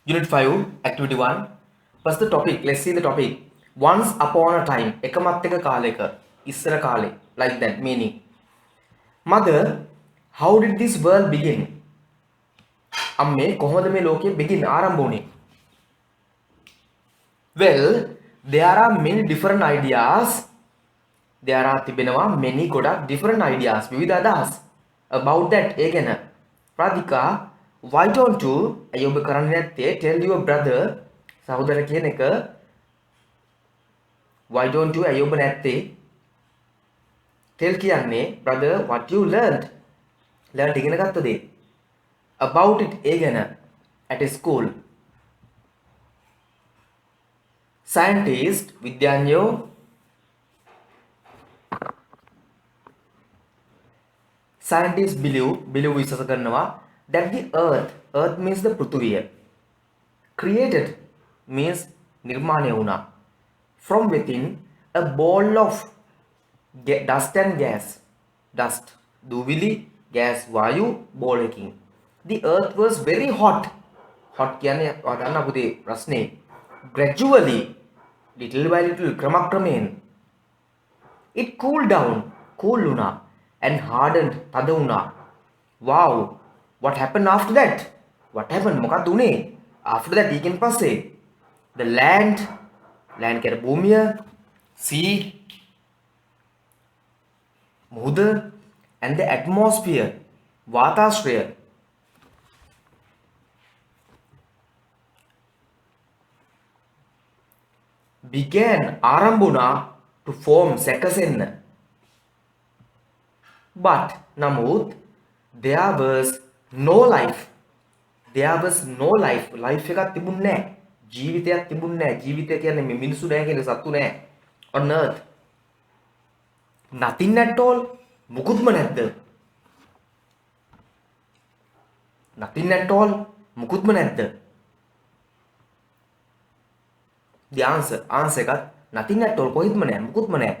Unit 5, Activity 1. What's the topic? Let's see the topic. Once upon a time. Ekamatteka kaleka. Isra kale. Like that meaning. Mother, how did this world begin? අම්මේ කොහොමද මේ ලෝකෙ begin ආරම්භ වුනේ? Well, there are many different ideas. There are තිබෙනවා many ගොඩක් different ideas. විවිධ අදහස් about that ඒ ගැන. Radhika, why don't you ඇයි ඔබ කරන්නේ නැත්තේ tell your brother සහෝදර කියන එක why don't you ඇයි ඔබ නැත්තේ tell කියන්නේ brother what you learned ඉගෙන ගත්ත දේ about it ඒ ගැන at a school. Scientist විද්‍යාඥයෝ scientists believe විශ්වාස කරනවා that the earth means the පෘථුවිය created means නිර්මාණය වුණා from within a ball of dust and gas dust දූවිලි gas වායු ball එකකින් the earth was very hot කියන්නේ ඔයාලා දන්නා පුතේ ප්‍රශ්නේ gradually little by little ක්‍රමක්‍රමයෙන් it cooled down cool වුණා and hardened තද වුණා wow what happened after that what happened මොකක්ද උනේ after that ඊගෙන් පස්සේ the land කියන්නේ භූමිය sea මුහුද and the atmosphere වාතාශ්‍රය began ආරම්භ වුණා to form සැකසෙන්න but නමුත් there was no life life එකක් තිබුණේ නැහැ ජීවිතයක් තිබුණේ නැහැ ජීවිතය කියන්නේ මේ මිනිස්සු නැහැ කියන සත්තු නැහැ on earth nothing at all මුකුත්ම නැද්ද nothing at all මුකුත්ම නැද්ද the answer එකත් nothing at all කොහෙත්ම නැහැ මුකුත්ම නැහැ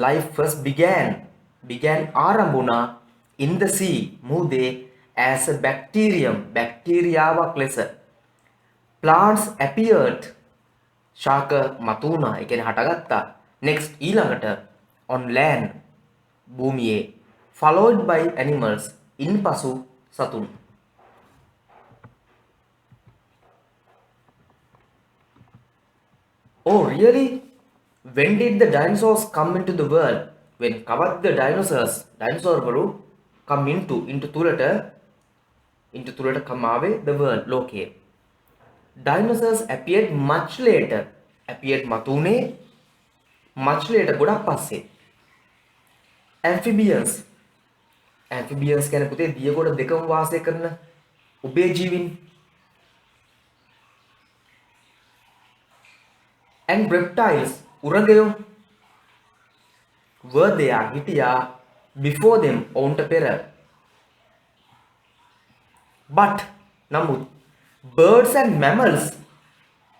life first began ආරම්භ වුණා in the sea මුහුදේ as a bacterium බැක්ටීරියාවක් ලෙස plants appeared ශාක මතු වුණා ඒ කියන්නේ හටගත්තා next ඊළඟට on land භූමියේ followed by animals ඉන්පසු සතුන් oh really when did the dinosaurs come into the world when කවද්ද dinosaur වරු come into තුලට come ආවේ the world ලෝකයේ dinosaurs appeared much later මතු වුණේ much later ගොඩක් පස්සේ amphibians කියන්නේ පුතේ දියගොඩ දෙකම වාසය කරන උභයජීවීන් and reptiles උරගයෝ were there හිටියා before them ඔවුන්ට පෙර but නමුත් birds and mammals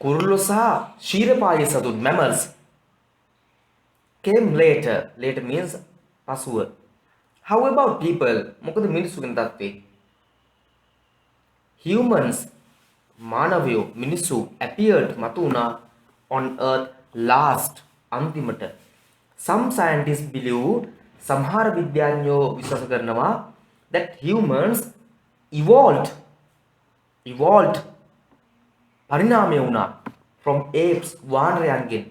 කුරුල්ලෝ සහ ක්ෂීරපායි සතුන් mammals came later means පසුව how about people මොකද මිනිස්සු ගැන තත්ත්වේ humans මානවයෝ මිනිස්සු appeared මතු වුණා on earth last අන්තිමට some scientists believe සමහර විද්‍යාඥයෝ විශ්වාස කරනවා that humans evolved පරිණාමය වුණා from apes වානරයන්ගෙන්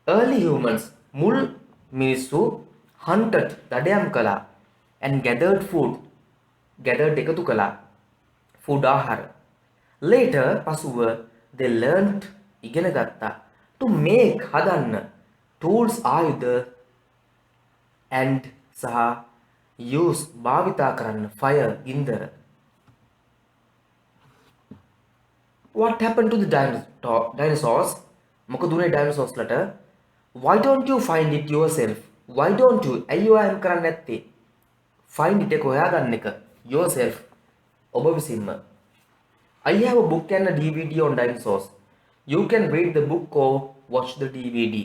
early humans මුල් මිනිස්සු hunted දඩයම් කළා and gathered එකතු කළා food ආහාර later පසුව they learned ඉගෙන ගත්තා to make හදන්න tools ආයුධ and සහ use භාවිතා කරන්න fire ගින්දර what happened to the dinosaurs මොකද උනේ dinosaurs ලට why don't you find it yourself why don't you ඇයි ඔයා කරන්නේ නැත්තේ find it එක හොයාගන්න එක yourself ඔබ විසින්ම I have a book and a DVD on dinosaurs. You can read the book or watch the DVD.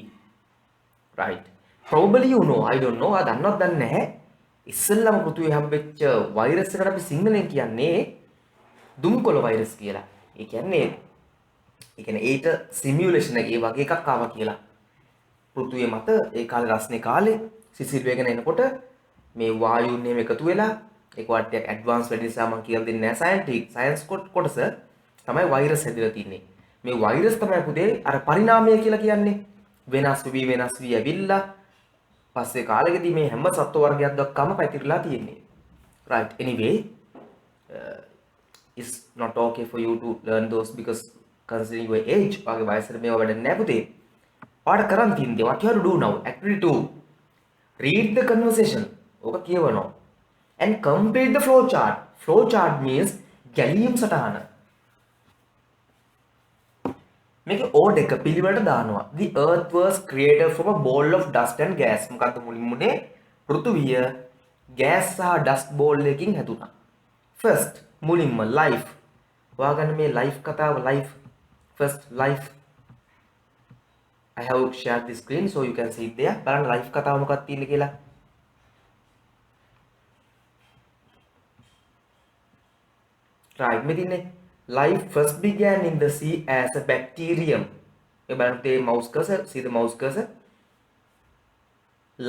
Right. Probably you know. I don't know. දන්නවත් දන්නේ නැහැ. ඉස්සෙල්ලම පෘථුවේ හම්බෙච්ච වෛරස් එකට අපි සිංහලෙන් කියන්නේ දුම්කොළ වෛරස් කියලා. ඒ කියන්නේ ඊට සිමියුලේෂන් එක ඒ වගේ එකක් ආවා කියලා. පෘථුවිය මත ඒ කාලේ රස්නේ කාලේ සිසිල් වේගන එනකොට මේ වායුන් එහෙම එකතු වෙලා ඒක වට්ටියක් ඇඩ්වාන්ස් වැඩි නිසා මම කියලා දෙන්නේ නැහැ සයන්ස් කොටස තමයි වෛරස් හැදිලා තින්නේ. මේ වෛරස් තමයි පුතේ අර පරිණාමය කියලා කියන්නේ. වෙනස් වී ඇවිල්ලා පස්සේ කාලෙකදී මේ හැම සත්ව වර්ගයක් දක්වාම පැතිරලා තියෙන්නේ. Right. Anyway, it's not okay for you to learn those because considering your age, ඔයාගේ වයසට මේවා වැඩක් නෑ පුතේ. ඔයාලට කරන් තින්නේ what you have to do now. Activity 2. Read the conversation. ඕක කියවනවා. And complete the flow chart. Flow chart means ගැලීම් සටහන. මේක ඕඩ් එක පිළිවෙලට දානවා. The earth was created from a ball of dust and gas. මොකද්ද මුලින්ම උනේ? පෘථුවිය gas සහ dust ball එකකින් හැදුනා. First මුලින්ම life. ඔයාගන්න මේ life කතාව life. First life. I have shared the screen so you can see it there. බලන්න life කතාව මොකක්ද තියෙන්නේ කියලා. Right. මෙදින්නේ life first began in the sea as a bacterium. You balance the mouse cursor. See the mouse cursor.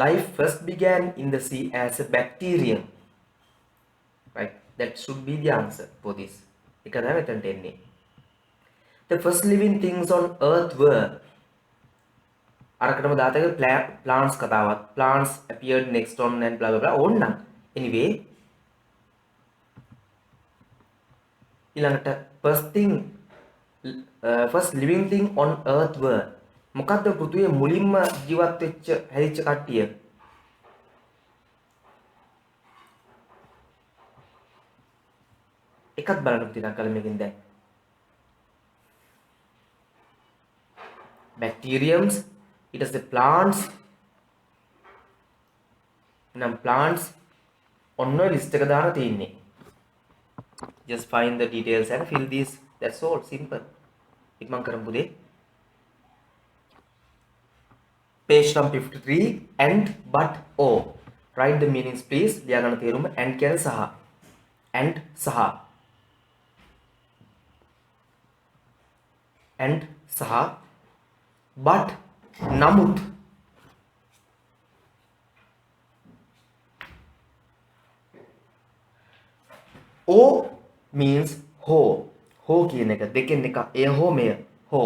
Life first began in the sea as a bacterium. Right. That should be the answer for this. The first living things on earth were අරකටම දාතක plants කතාවත්. Plants appeared next on and blah blah blah. ඕන්නම්. Anyway. ඊළඟට first living thing on earth were මොකද්ද පෘථුවියේ මුලින්ම ජීවත් වෙච්ච හැදිච්ච කට්ටිය එකක් බලන්න පුතියක් කලින් මේකෙන් දැන් bacteriums ඊට පස්සේ plants නම් plants ඔන්න ලිස්ට් එක දාලා තියෙන්නේ. Just find the details and fill these. That's all. Simple. ඉක්මන් කරමු පුතේ. Page number 53 and but or. Write the meanings please. ලියා ගන්න තේරුම and කියන්නේ සහ. And සහ. And සහ but නමුත් O means ho. Ho කියන එක දෙකෙන් එක එය හෝ මෙය ho.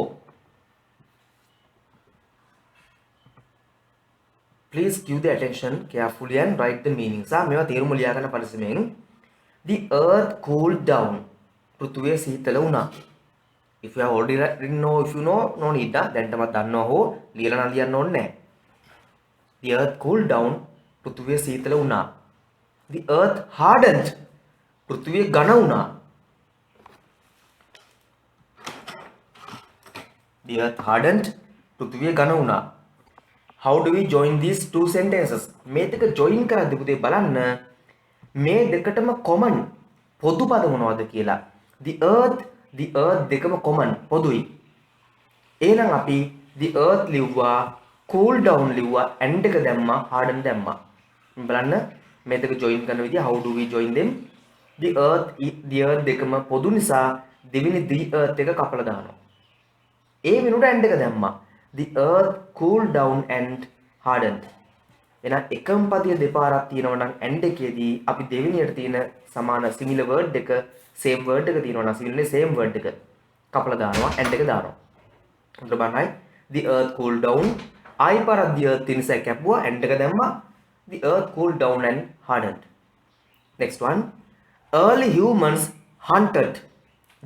Please give the attention carefully and write the meanings. මේවා තේරුම ලියා ගන්න පරිස්සමෙන්. The earth cooled down. පෘථුවිය සීතල වුණා. If you have already written no, if you know, no need. දැන් තමයි දන්නවා හෝ ලියලා නම් ලියන්න ඕනේ නැහැ. The earth cooled down. පෘථුවිය සීතල වුණා. The earth hardened. පෘථිවිය ඝන වුණා. The earth hardened. පෘථිවිය ඝන වුණා. How do we join these two sentences? මේ දෙක join කරද්දී පුතේ බලන්න මේ දෙකටම common පොදු පද මොනවද කියලා. The earth දෙකම common පොදුයි. එහෙනම් අපි the earth ලිව්වා, cool down ලිව්වා, and එක දැම්මා, harden දැම්මා. බලන්න මේ දෙක join කරන විදිය how do we join them? The earth දෙකම පොදු නිසා දෙවෙනි the earth එක කපලා දානවා. ඒ වෙනුවට and එක දැම්මා. The earth cooled down and hardened. එහෙනම් එකම පදයේ දෙපාරක් තියෙනවා නම් and එකේදී අපි දෙවෙනියට තියෙන සමාන similar word එක same word එක තියෙනවා නම් similar same word එක කපලා දානවා and එක දානවා. උන්ට බලන්නයි the earth cooled down ආයි පාරක් the earth නිසා කැපුවා and එක දැම්මා. The earth cooled down and hardened. Next one. Early humans hunted.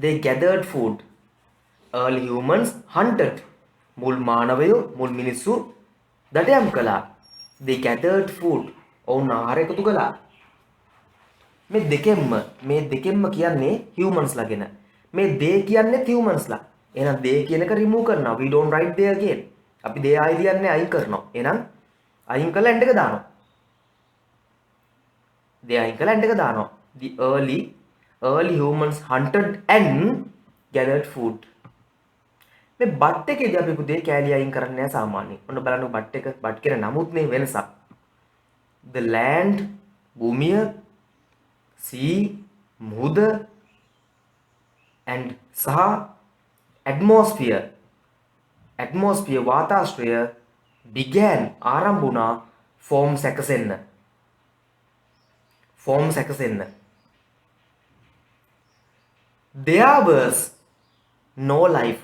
They gathered food. Early humans hunted. මුල් මානවයෝ මුල් මිනිස්සු දඩයම් කළා. They gathered food. ඔවුන් ආහාර එකතු කළා. මේ දෙකෙන්ම කියන්නේ humans ලා ගැන. මේ they කියන්නේ humans ලා. එහෙනම් they කියන එක remove කරනවා. We don't write there again. අපි they ආයි ලියන්නේ අයින් කරනවා. එහෙනම් අයින් කළා and එක දානවා. they අයින් කළා and එක දානවා. The early humans hunted and gathered food. මේ බට් එකේදී අපි පුතේ කෑලි අයින් කරන්නේ නැහැ සාමාන්‍යයෙන්. ඔන්න බලන්න බට් එක බට් කියන නමුත්නේ වෙනසක්. The land භූමිය sea මුහුද and සහ atmosphere වාතාශ්‍රය began ආරම්භ වුණා form සැකසෙන්න there was no life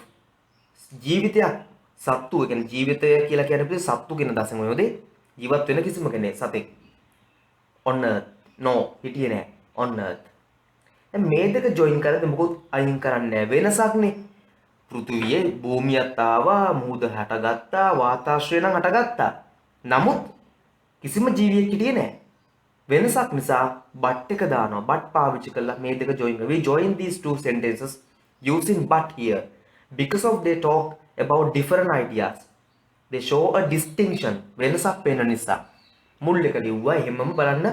ජීවිතයක් සත්තු කියන්නේ ජීවිතය කියලා කියන්නේ සත්තු කියන දසම යොදේ ජීවත් වෙන කිසිම කෙනෙක් සතෙක් on earth no හිටියේ නෑ on earth දැන් මේ දෙක join කරද්දී මොකොත් අයින් කරන්නේ නෑ වෙනසක්නේ පෘථිවියේ භූමියත් ආවා මුහුද හටගත්තා වාතාශ්‍රය නම් හටගත්තා නමුත් කිසිම ජීවියෙක් හිටියේ නෑ වෙනසක් නිසා but එක දානවා but පාවිච්චි කරලා මේ දෙක join කරනවා we join these two sentences using but here because of they talk about different ideas they show a distinction වෙනසක් පේන නිසා මුල් එක ලිව්වා එහෙමම බලන්න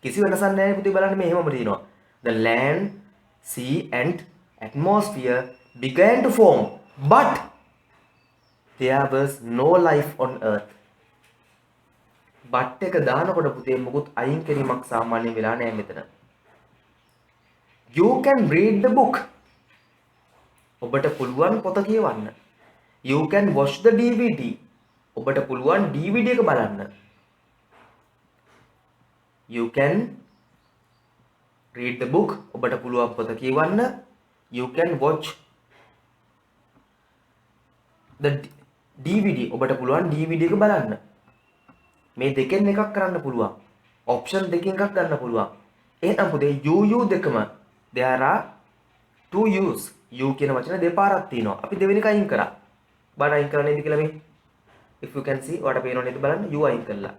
කිසි වෙනසක් නැහැ පුතේ බලන්න මේ එහෙමම තියෙනවා the land sea and atmosphere began to form but there was no life on earth but එක දානකොට පුතේ මොකුත් අයින් කිරීමක් සාමාන්‍යයෙන් වෙලා නැහැ මෙතන you can read the book ඔබට පුළුවන් පොත කියවන්න you can watch the DVD ඔබට පුළුවන් DVD එක බලන්න you can read the book ඔබට පුළුවන් පොත කියවන්න you can watch the DVD ඔබට පුළුවන් DVD එක බලන්න මේ දෙකෙන් එකක් කරන්න පුළුවන් option දෙකෙන් එකක් ගන්න පුළුවන් එහෙනම් පුතේ you දෙකම there are two use you කියන වචන දෙපාරක් තියෙනවා අපි දෙවෙනි එක අයින් කරා බලන්න අයින් කරන්නේද කියලා මේ if you can see ඔයාලට පේනව නේද බලන්න you අයින් කළා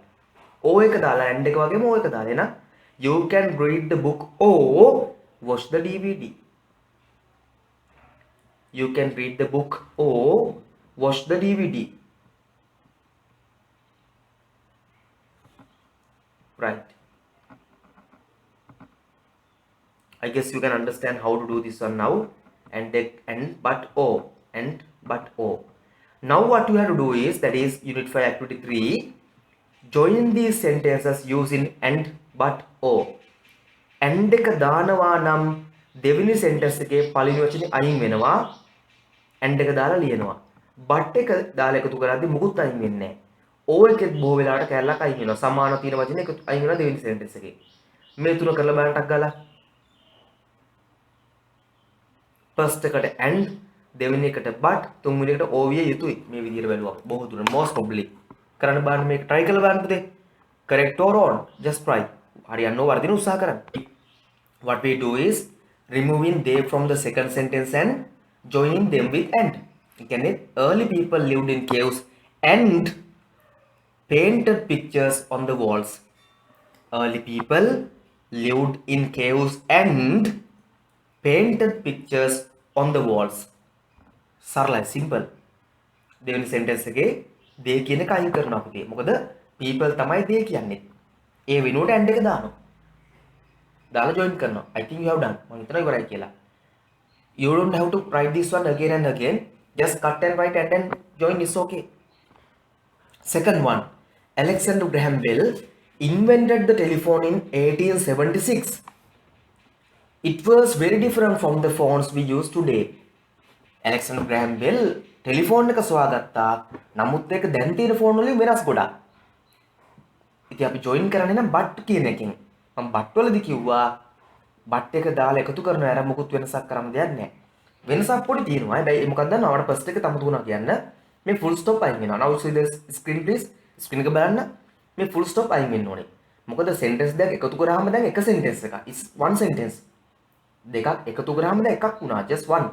o එක දාලා and එක වගේම o එක දාලා එහෙනම් you can read the book or watch the DVD you can read the book or watch the DVD right I guess you can understand how to do this one now and but o now what you have to do is that is unit 5 activity 3 join these sentences using and but o and එක දානවා නම් දෙවෙනි sentence එකේ පළවෙනි වචනේ අයින් වෙනවා and එක දාලා ලියනවා but එක දාලා එකතු කරද්දී මුකුත් අයින් වෙන්නේ නැහැ o එකෙත් බොහෝ වෙලාවට කැලලක් අයින් වෙනවා සමාන තියෙන වචනේ එකතු අයින් වෙනවා දෙවෙනි sentence එකේ මේ තුන කරලා බලන්න ටක් ගාලා first එකට and දෙවෙනි එකට but තුන්වෙනි එකට o විය යුතුයි මේ විදිහට බැලුවා බොහෝ දුර most probably කරන්න බලන්න මේක try කරලා බලන්න පුතේ correct or wrong just try හරියන්න ඕන වර්ධින උත්සාහ කරන්න what we do is removing they from the second sentence and joining them with and කියන්නේ early people lived in caves and painted pictures on the walls early people lived in caves and painted pictures on the walls සරලයි simple දෙවෙනි sentence එකේ they කියන එක අයින් කරනවා පුතේ මොකද people තමයි they කියන්නේ ඒ වෙනුවට and එක දානවා දාලා join කරනවා I think you have done මම හිතනවා ඉවරයි කියලා you don't have to write this one again and again just cut and write and then join is okay second one Alexander Graham Bell invented the telephone in 1876 it was very different from the phones we use today Alexander Graham Bell telephone එක සොයාගත්තා නමුත් ඒක දැන් තියෙන phone වලින් වෙනස් ගොඩක් ඉතින් අපි join කරන්නේ නම් but කියන එකෙන් මම but වලදී කිව්වා but එක දාලා එකතු කරනවා අර මොකුත් වෙනසක් කරන්න දෙයක් නැහැ වෙනසක් පොඩි තියෙනවා හැබැයි මොකක්ද දන්නවද first එක තම තුනක් කියන්න මේ full stop අයින් වෙනවා now see the screen please screen එක බලන්න මේ full stop අයින් වෙන්න ඕනේ මොකද sentence දෙකක් එකතු කරාම දැන් එක sentence එකක් is one sentence දෙකක් එකතු කරාම දැන් එකක් වුණා just one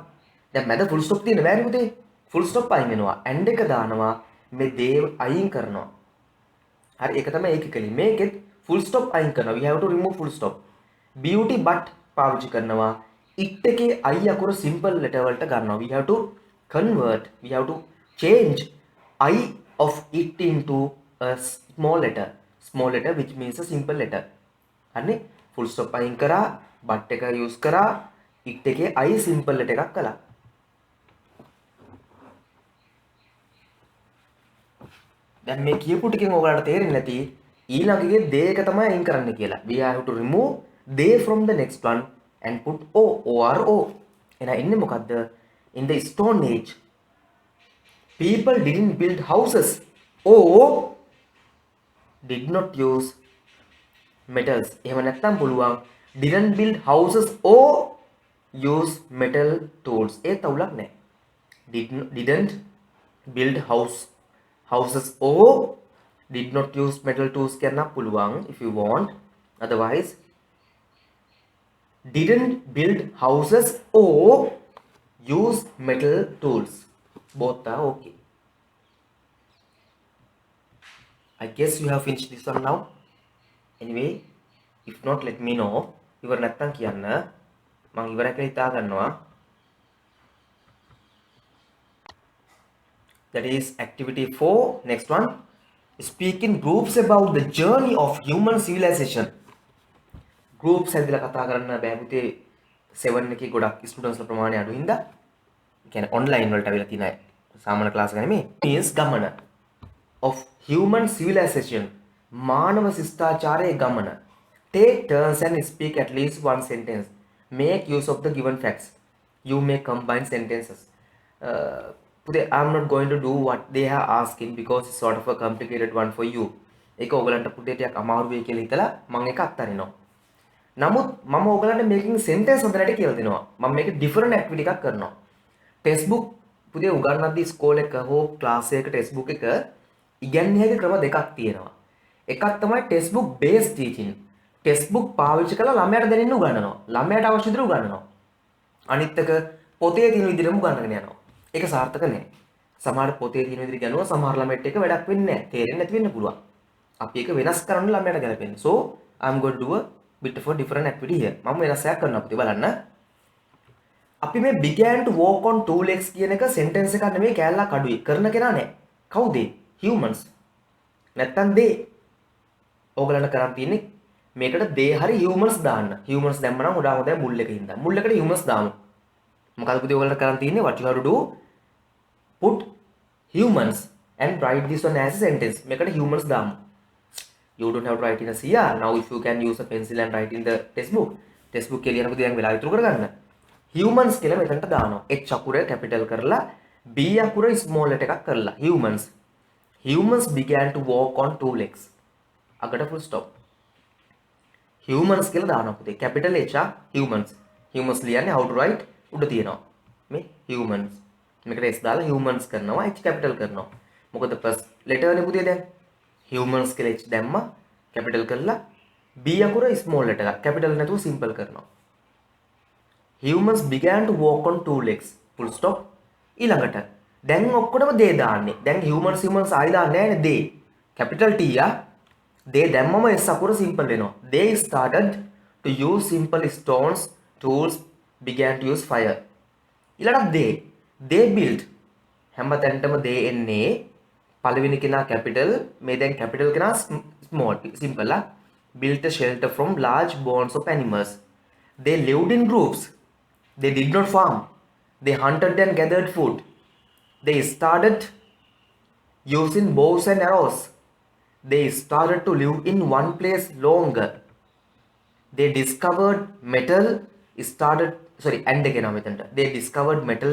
දැන් මැද full stop තියෙන බෑනේ පුතේ full stop අයින් වෙනවා and එක දානවා මේ they අයින් කරනවා හරි ඒක තමයි ඒක කලේ මේකෙත් full stop අයින් කරනවා we have to remove full stop beauty but පාවිච්චි කරනවා it එකේ I අකුර simple letter වලට ගන්නවා we have to convert we have to change I of it into a small letter which means a simple letter හරිනේ full stop අයින් කරා but එක use කරා it එකේ I simple letter එකක් කළා දැන් මේ කියපු ටිකෙන් ඔයාලට තේරෙන්නේ නැති ඊළඟගේ they එක තමයි අයින් කරන්න කියලා we have to remove they from the next one and put o or o එහෙනම් එන්නේ මොකද්ද? In the Stone Age, people didn't build houses or did not use metals. එහෙම නැත්නම් පුළුවන් didn't build houses or use metal tools. ඒ තවුලක් නැහැ. Didn't build houses or did not use metal tools කියන්න පුළුවන් if you want. Otherwise didn't build houses or use metal tools. Both are okay. I guess you have finished this one now. Anyway, if not, let me know. ඉවර නැත්තම් කියන්න. මම ඉවරයි කියලා හිතා ගන්නවා. That is activity 4. Next one. Speak in groups about the journey of human civilization. Groups හැදලා කතා කරන්න බෑ පුතේ 7 එකේ ගොඩක් ස්ටුඩන්ට්ස්ලා ප්‍රමාණය අඩු හින්දා. ඒ කියන්නේ ඔන්ලයින් වලට අවිලා තියෙන අය. සාමාන්‍ය ක්ලාස් එක නෙමෙයි. means ගමන of human civilization. මානව ශිෂ්ටාචාරයේ ගමන. Take turns and speak at least one sentence. Make use of the given facts. You may combine sentences. Today I'm not going to do what they are asking because it's sort of a complicated one for you. ඒක ඔයගලන්ට පුතේ ටිකක් අමාරු වෙයි කියලා හිතලා මම ඒක අත්හරිනවා. නමුත් මම ඔයගලන්ට මේකෙන් sentence හදන්නට කියලා දෙනවා. මම මේක different activity එකක් කරනවා. textbook පුතේ උගන්වද්දී ඉස්කෝලේ එක හෝ ක්ලාස් එකක textbook එක ඉගැන්විය ක්‍රම දෙකක් තියෙනවා. එකක් තමයි textbook based teaching. textbook පාවිච්චි කරලා ළමයාට දැනෙන්න උගන්වනවා. ළමයාට අවශ්‍ය විදිහට උගන්වනවා. අනිත් එක පොතේ තියෙන විදිහටම උගන්වගෙන යනවා. ඒක සාර්ථක නැහැ. සමහර පොතේ තියෙන විදිහට ගන්නවා සමහර ළමයට ඒක වැඩක් වෙන්නේ නැහැ. තේරෙන්නේ නැති වෙන්න පුළුවන්. අපි ඒක වෙනස් කරන්න ළමයාට ගැලපෙන්නේ. So I'm going to do a bit of a different activity here. මම වෙනසක් කරනවා පුතේ බලන්න. අපි මේ began to walk on two legs කියන එක sentence එකක් නෙමෙයි කැලලක් අඩුයි. කරන කෙනා නැහැ. කවුද? humans. නැත්තම් they. ඕගලන්ට කරන් තියෙන්නේ මේකට they හරි humans දාන්න. humans දැම්මනම් උඩා හොඳයි මුල් එකේ ඉඳන්. මුල් එකට humans දාමු. මොකද පුතේ ඔයගලන්ට කරන් තියෙන්නේ what you have to do put humans and write this one as a sentence. මේකට humans දාමු. You don't have to write in a CR. Now if you can use a pencil and write in the textbook. textbook එකේ ලියනකොට දැන් වෙලාව ඉතුරු කරගන්න. humans කියලා මෙතනට දානවා. h අකුර capital කරලා b අකුර small letter එකක් කරලා humans. humans began to walk on two legs. අගට full stop. humans කියලා දානවා පුතේ. capital H humans. humans ලියන්නේ how to write උඩ තියෙනවා. මේ humans. මේකට s දාලා humans කරනවා h capital කරනවා. මොකද first letter නේ පුතේ දැන්. humans කියලා h දැම්මා capital කරලා b අකුර small letter එකක් capital නැතුව simple කරනවා. humans began to walk on two legs. full stop. ඊළඟට දැන් ඔක්කොටම they දාන්නේ. දැන් humans ආයි දාන්නේ නැහැ නේ they. capital T they දැම්මම s අකුර simple වෙනවා. they started to use simple stones tools began to use fire. ඊළඟට they built හැමතැනටම they එන්නේ පළවෙනි කෙනා capital මේ දැන් capital කෙනා small simple built a shelter from large bonds of animals. They lived in groups. They did not farm. They hunted and gathered food. They started using bows and arrows. They started to live in one place longer. They discovered metal and again they discovered metal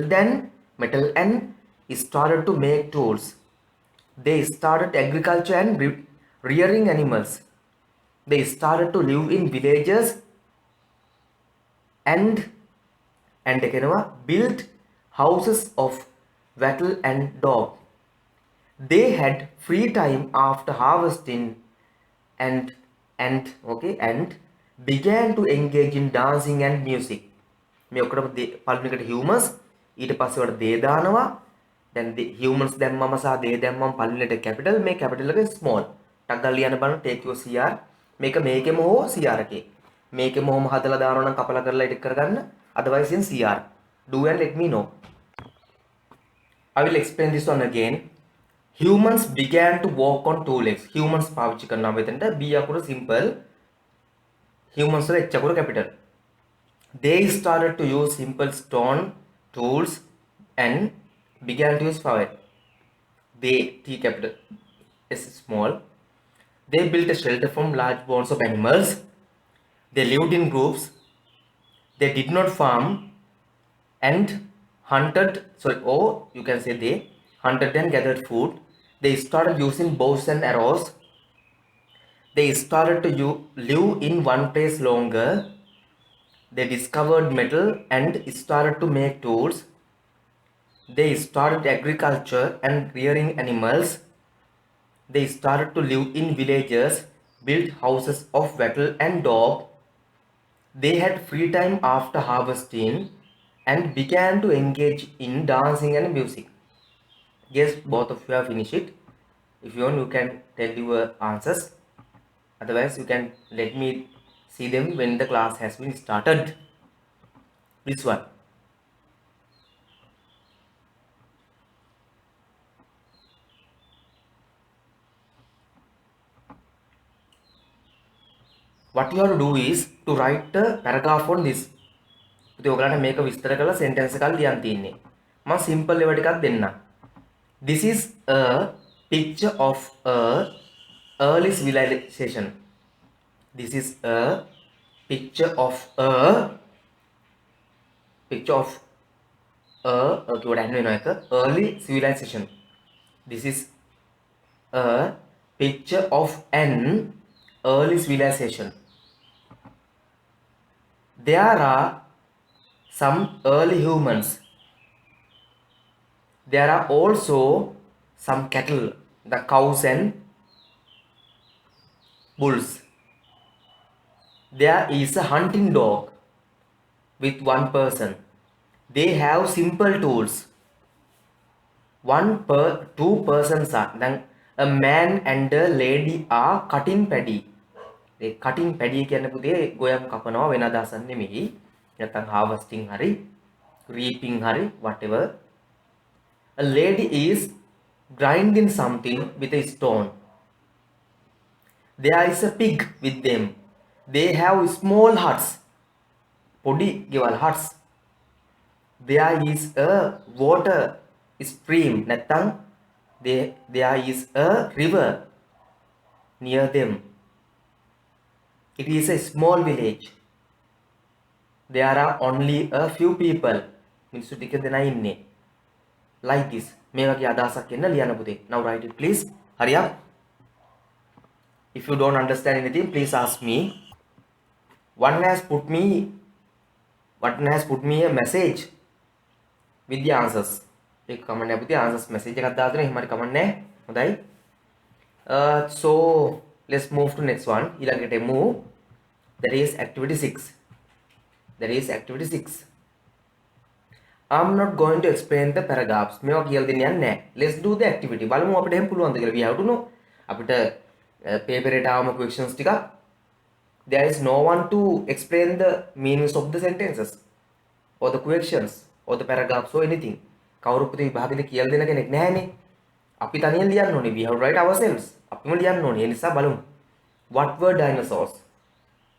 and started to make tools. They started agriculture and rearing animals. They started to live in villages and built houses of wattle and dog. They had free time after harvesting and began to engage in dancing and music. මේ ඔක්කොම පළවෙනිකට humans ඊට පස්සේ වල they දානවා. දැන් humans දැම්මම සහ they දැම්මම පළවෙනිට capital මේ capital එක small. ටක් ගාලා ලියන්න බලන්න take your CR. මේකෙම හෝ CR එකේ. මේකෙම හොම හදලා දානවා නම් කපලා කරලා edit කරගන්න. Otherwise in CR. Do and let me know. I will explain this one again. Humans began to walk on two legs. Humans පාවිච්චි කරනවා මෙතනට B අකුර simple. Humans වල H අකුර capital. They started to use simple stone tools and began to use fire. They T capital S small. They built a shelter from large bonds of animals. They lived in groups. They did not farm. and hunted, sorry, or you can say they hunted and gathered food. They started using bows and arrows. They started to live in one place longer. They discovered metal and started to make tools. They started agriculture and rearing animals. They started to live in villages, built houses of wattle and dog. They had free time after harvesting and began to engage in dancing and music. Yes, both of you have finished it. If you want, you can tell your answers. Otherwise, you can let me see them when the class has been started. This one. What you have to do is to write a paragraph on this. ඉතින් ඔයගලන්ට මේක විස්තර කරලා sentence එකක් ලියන්න තියෙන්නේ. මම simple ඒවා ටිකක් දෙන්නම්. This is a picture of a early civilization. This is a picture of a early civilization. This is a picture of an early civilization. There are some early humans. There are also some cattle, the cows and bulls. There is a hunting dog with one person. They have simple tools. Two persons are. Then a man and a lady are cutting paddy. They cutting paddy කියන්නේ පුතේ ගොයම් කපනවා වෙන අදහසක් නෙමෙයි. නැත්නම් harvesting hari, reaping hari, whatever. A lady is grinding something with a stone. There is a pig with them. They have small huts. Podi ගෙවල් huts. There is a water stream. නැත්නම් there is a river near them. It is a small village. There are only a few people. මිනිස්සු ටික දෙනා ඉන්නේ. Like this. මේ වගේ අදහසක් එන්න ලියන්න පුතේ. Now write it please. Hurry up. If you don't understand anything, please ask me. One has put me a message with the answers. एक comment है पुती answers message එකක් දාලා තියෙනවා. එහෙම හරි comment නැහැ. හොඳයි. So let's move to next one. ඊළඟට move. That is activity 6. I'm not going to explain the paragraphs. මේවා කියලා දෙන්න යන්නේ නැහැ. Let's do the activity. බලමු අපිට එහෙම පුළුවන්ද කියලා. We have to know. අපිට paper එකට ආවම questions ටිකක්. There is no one to explain the meanings of the sentences or the questions or the paragraphs or anything. කවුරුත් පුතේ විභාගෙදී කියලා දෙන කෙනෙක් නැහැනේ. අපි තනියෙන් ලියන්න ඕනේ. We have to write ourselves. අපිම ලියන්න ඕනේ. ඒ නිසා බලමු. What were dinosaurs?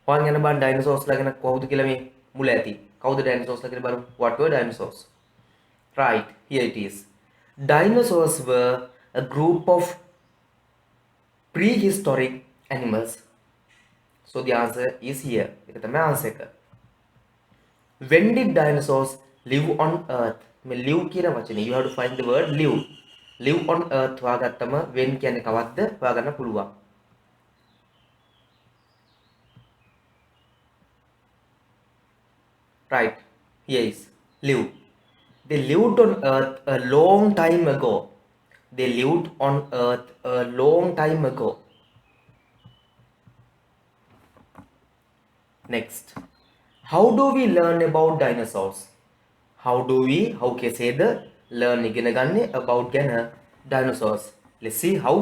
හොයන් යන බන් dinosaurs ලා ගැන කොහොමද කියලා මේ මුල ඇති. කවුද dinosaurs ලා කියලා බලමු. What were dinosaurs? Right, here it is. Dinosaurs were a group of prehistoric animals. So the answer is here. ඒක තමයි answer එක. When did dinosaurs live on earth? මේ live කියන වචනේ you have to find the word live. Live on earth හොයාගත්තම when කියන්නේ කවද්ද හොයාගන්න පුළුවන්. Right, here is live. They lived on earth a long time ago. They lived on earth a long time ago. Next, how do we learn about dinosaurs? How can say the learn ඉගෙන ගන්න about dinosaurs? Let's see how.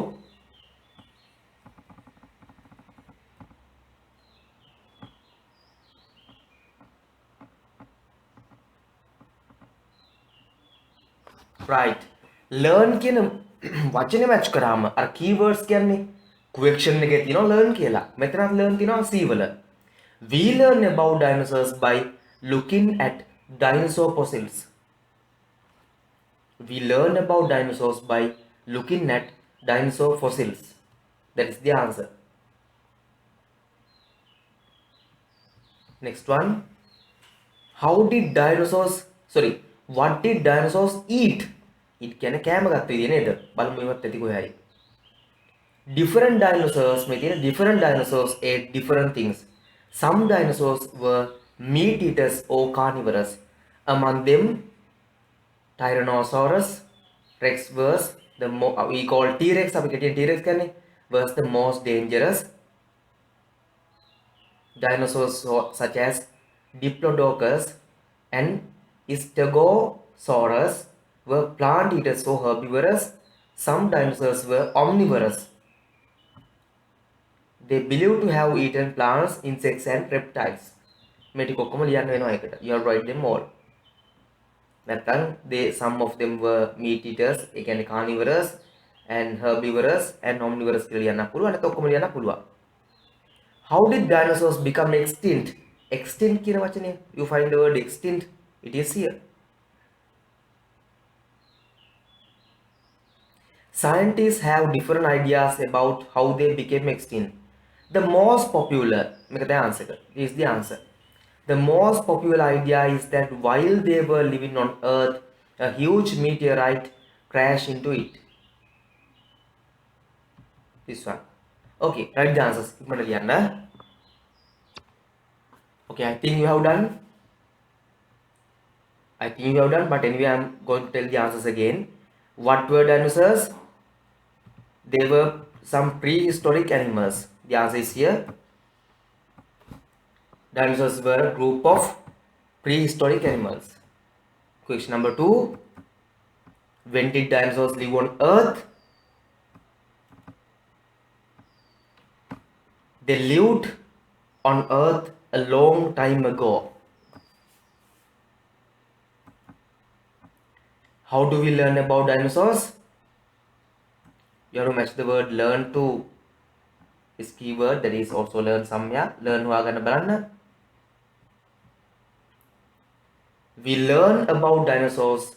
Right, learn කියන වචනේ match කරාම අර keywords කියන්නේ question එකේ තියෙනවා learn කියලා. මෙතනත් learn තියෙනවා C වල. We learn about dinosaurs by looking at dinosaur fossils. We learn about dinosaurs by looking at dinosaur fossils. That is the answer. Next one. How did dinosaurs sorry, what did dinosaurs eat? Eat කියන්නේ කෑම ගත්ත විදිය නේද? බලමු මේවත් ඇති කොහේ හරි. Different dinosaurs මේ තියෙන different dinosaurs ate different things. Some dinosaurs were meat eaters or carnivorous. Among them, Tyrannosaurus Rex was the we call T-Rex අපි කෙටියෙන් T-Rex කියන්නේ was the most dangerous. Dinosaurs such as Diplodocus and Stegosaurus were plant eaters or herbivorous. Some dinosaurs were omnivorous. They believed to have eaten plants, insects and reptiles. මේ ටික ඔක්කොම ලියන්න වෙනවා එකට. You have to write them all. නැත්නම් some of them were meat eaters, ඒ කියන්නේ carnivorous and herbivorous and omnivorous කියලා ලියන්න පුළුවන්. නැත්නම් ඔක්කොම ලියන්න පුළුවන්. How did dinosaurs become extinct? Extinct කියන වචනේ you find the word extinct, it is here. Scientists have different ideas about how they became extinct. The most popular, make the answer. This is the answer. The most popular idea is that while they were living on Earth, a huge meteorite crashed into it. This one. Okay, write the answers. Okay, I think you have done. But anyway, I'm going to tell the answers again. What were dinosaurs? They were some prehistoric animals. The answer is here. Dinosaurs were a group of prehistoric animals. Question number 2. When did dinosaurs live on Earth? They lived on Earth a long time ago. How do we learn about dinosaurs? You have to match the word learn to this keyword, that is also learn somewhere. Learn හොයාගන්න බලන්න. We learn about dinosaurs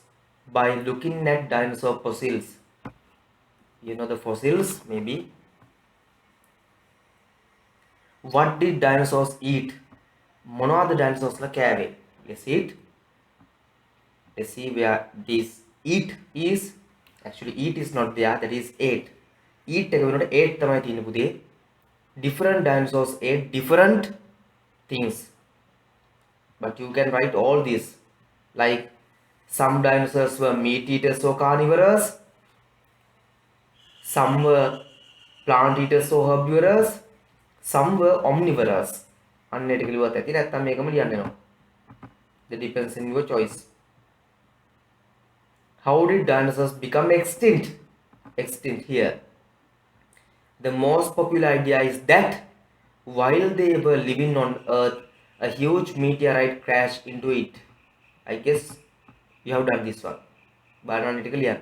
by looking at dinosaur fossils. You know the fossils maybe. What did dinosaurs eat? මොනවද dinosaurs ලා කෑවේ? Let's see it. Let's see where this eat is. Actually eat is not there, that is ate. Eat එක වෙනකොට ate තමයි තියෙන්නේ පුතේ. Different dinosaurs ate different things. But you can write all this. Like some dinosaurs were meat eaters or carnivorous. Some were plant eaters or herbivorous. Some were omnivorous. අන්න ඒක ලියුවත් ඇති නැත්නම් මේකම ලියන්න වෙනවා. That depends on your choice. How did dinosaurs become extinct? Extinct here. The most popular idea is that while they were living on Earth, a huge meteorite crashed into it. I guess you have done this one. Balana ටික ලියන්න.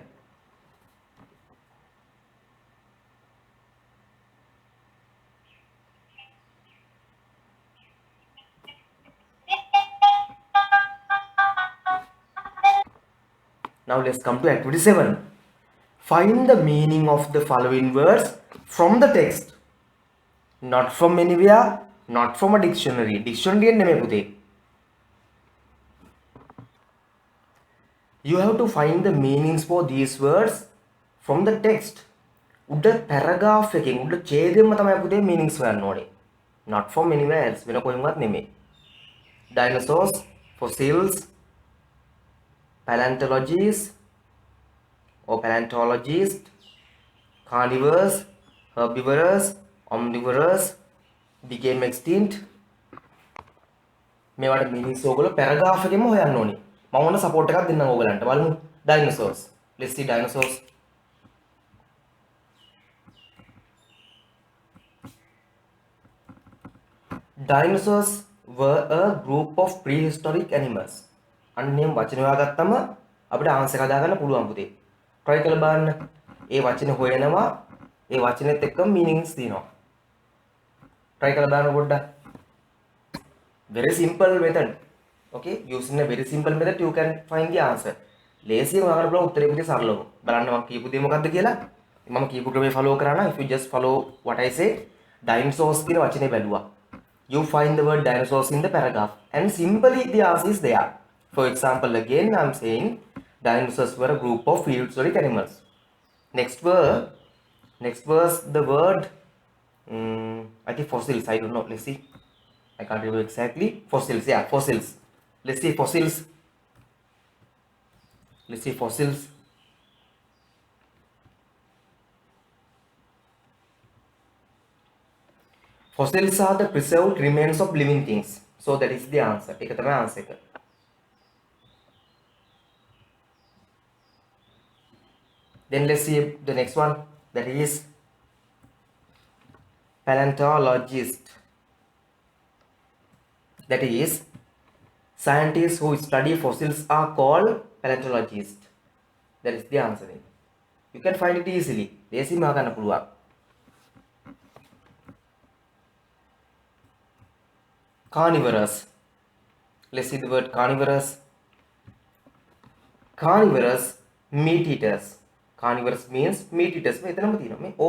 Now let's come to activity 7. Find the meaning of the following words from the text. Not from anywhere, not from a dictionary. Dictionary නෙමෙයි පුතේ. You have to find the meanings for these words from the text. උඩ paragraph එකෙන් උඩ ඡේදයෙන්ම තමයි පුතේ meanings හොයන්න ඕනේ. Not from anywhere else. වෙන කොහෙන්වත් නෙමෙයි. Dinosaurs, fossils, paleontologists or paleontologists, carnivores, herbivores, omnivorous, became extinct. මේවට meanings ඕගොල්ලෝ paragraph එකෙම හොයන්න ඕනේ. මම ඕන support එකක් දෙන්නම් ඕගලන්ට. බලමු dinosaurs. Let's see dinosaurs. Dinosaurs were a group of prehistoric animals. අන්නේම වචන හොයාගත්තම අපිට ආන්සර් හදාගන්න පුළුවන් පුතේ. try කරලා බලන්න. ඒ වචනේ හොයනවා. ඒ වචනේත් එක්කම meanings තියෙනවා. try කරලා බලන්න පොඩ්ඩක්. Very simple method. Okay, using a very simple method you can find the answer. ලේසියෙන් හොයාගන්න පුළුවන් උත්තරේ පුතේ සරලව. බලන්න මම කියපු දේ මොකක්ද කියලා. මම කියපු ක්‍රමේ follow කරා නම් if you just follow what I say, dinosaurs කියන වචනේ බැලුවා. You find the word dinosaurs in the paragraph and simply the answer is there. For example, again I'm saying dinosaurs were a group of prehistoric animals. Next verse, the word, I think fossils, I don't know, let's see. I can't remember exactly. Fossils, yeah, fossils. Let's see fossils. Let's see fossils. Fossils are the preserved remains of living things. So that is the answer. ඒක තමයි answer එක. Then let's see the next one. That is paleontologist. That is, scientists who study fossils are called paleontologists. That is the answer. You can find it easily. ලේසියෙන්ම ගන්න පුළුවන්. Carnivorous. Let's see the word carnivorous. Carnivorous, meat eaters. Carnivorous means meat eaters. මෙතනම තියෙනවා මේ O,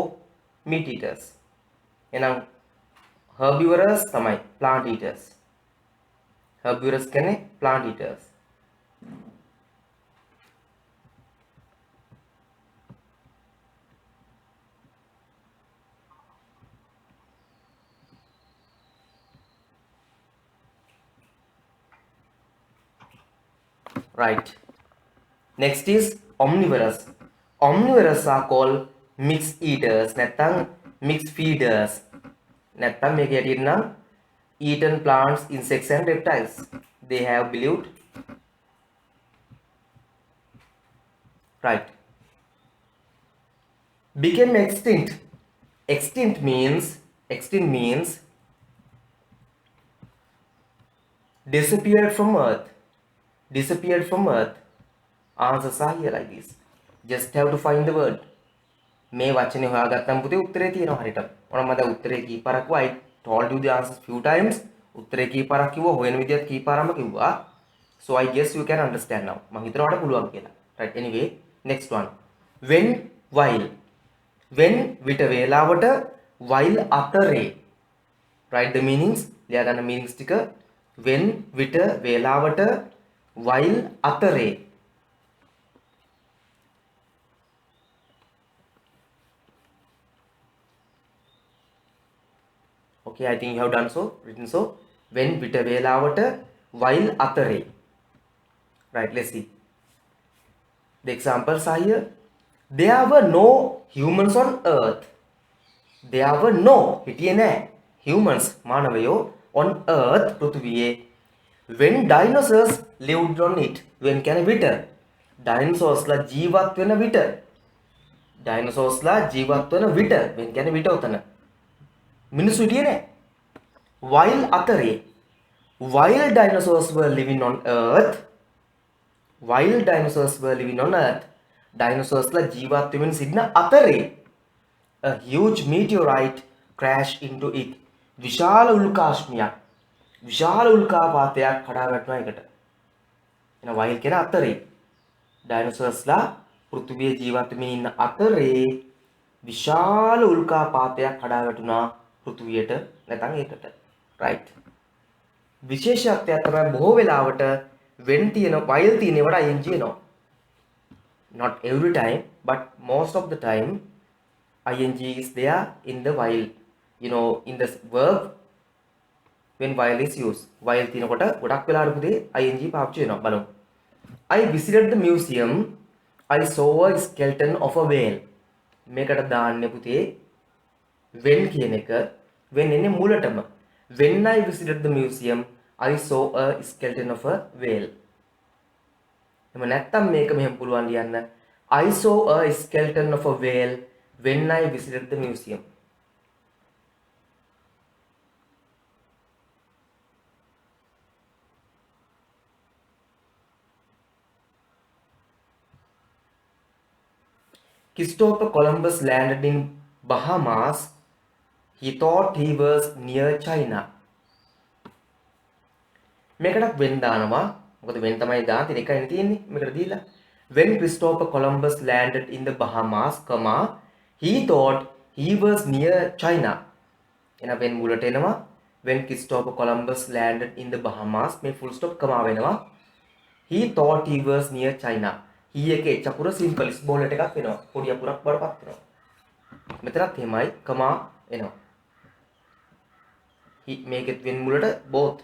meat eaters. එහෙනම් herbivorous තමයි plant eaters. Herbivorous කියන්නේ plant eaters. Right. Next is omnivorous. Omnivorous are called mixed eaters. නැත්නම් mixed feeders. නැත්නම් මේක හැටියට නම් eaten plants, insects and reptiles. They have believed. Right. Became extinct. Extinct means disappeared from earth. Disappeared from earth. Answers are here like this. Just have to find the word. මේ වචනේ හොයාගත්තම පුතේ උත්තරේ තියෙනවා හරියට. ඔන්න මම දැන් උත්තරේ කීපාරක් I told you the answers few times. උත්තරේ කීපාරක් කිව්වා හොයන විදිහත් කීපාරක්ම කිව්වා. So I guess you can understand now. මම හිතනවා ඔයාලට පුළුවන් කියලා. Right. Anyway, next one. When, while. When විට වේලාවට, while අතරේ. Write the meanings. ලියා ගන්න meanings ටික. When විට වේලාවට, while අතරේ. Okay, I think you have done so, written so. When විට වේලාවට, while අතරේ. Right, let's see. The examples are here. There were no humans on earth. There were no, හිටියේ නැහැ, humans, මානවයෝ, on earth, පෘථිවියේ. When dinosaurs lived on it. When කියන්නේ විට. Dinosaurs ලා ජීවත් වෙන විට. Dinosaurs ලා ජීවත් වෙන විට. When කියන්නේ විට උතන. මිනිස්සු හිටියේ නැහැ. While අතරේ. While dinosaurs were living on earth. While dinosaurs were living on earth. Dinosaurs ලා ජීවත් වෙමින් සිටින අතරේ. A huge meteorite crashed into it. විශාල උල්කාශ්මයක්. විශාල උල්කාපාතයක් කඩා වැටුණා එකට. එන while කියන අතරේ. dinosaurs ලා පෘථිවියේ ජීවත් වෙමින් ඉන්න අතරේ විශාල උල්කාපාතයක් කඩා වැටුණා පෘථිවියට නැත්නම් ඒකට. right. විශේෂත්වයක් තමයි බොහෝ වෙලාවට when තියෙන while තියෙන ඒවට ing එනවා. Not every time, but most of the time ing is there in the while. You know, in the verb when while is used. While තියෙනකොට ගොඩක් වෙලාවට පුතේ ing පාවිච්චි වෙනවා බලමු. I visited the museum. I saw a skeleton of a whale. මේකට දාන්නේ පුතේ when කියන එක when එන්නේ මුලටම. When I visited the museum, I saw a skeleton of a whale. එම නැත්තම් මේක මෙහෙම පුළුවන් ලියන්න. I saw a skeleton of a whale when I visited the museum. Christopher Columbus landed in Bahamas. He thought he was near China. මේකටත් when දානවා. මොකද when තමයි දාන්න තියෙන එකයි තියෙන්නේ. මේකට දීලා when Christopher Columbus landed in the Bahamas, he thought he was near China. එහෙනම් when මුලට එනවා. When Christopher Columbus landed in the Bahamas, මේ full stop comma වෙනවා. he thought he was near China. he එකේ H අකුර simple small letter එකක් වෙනවා. පොඩි අකුරක් බඩපත් වෙනවා. මෙතනත් එහෙමයි කමා එනවා. he මේකෙත් වෙන් මුලට both.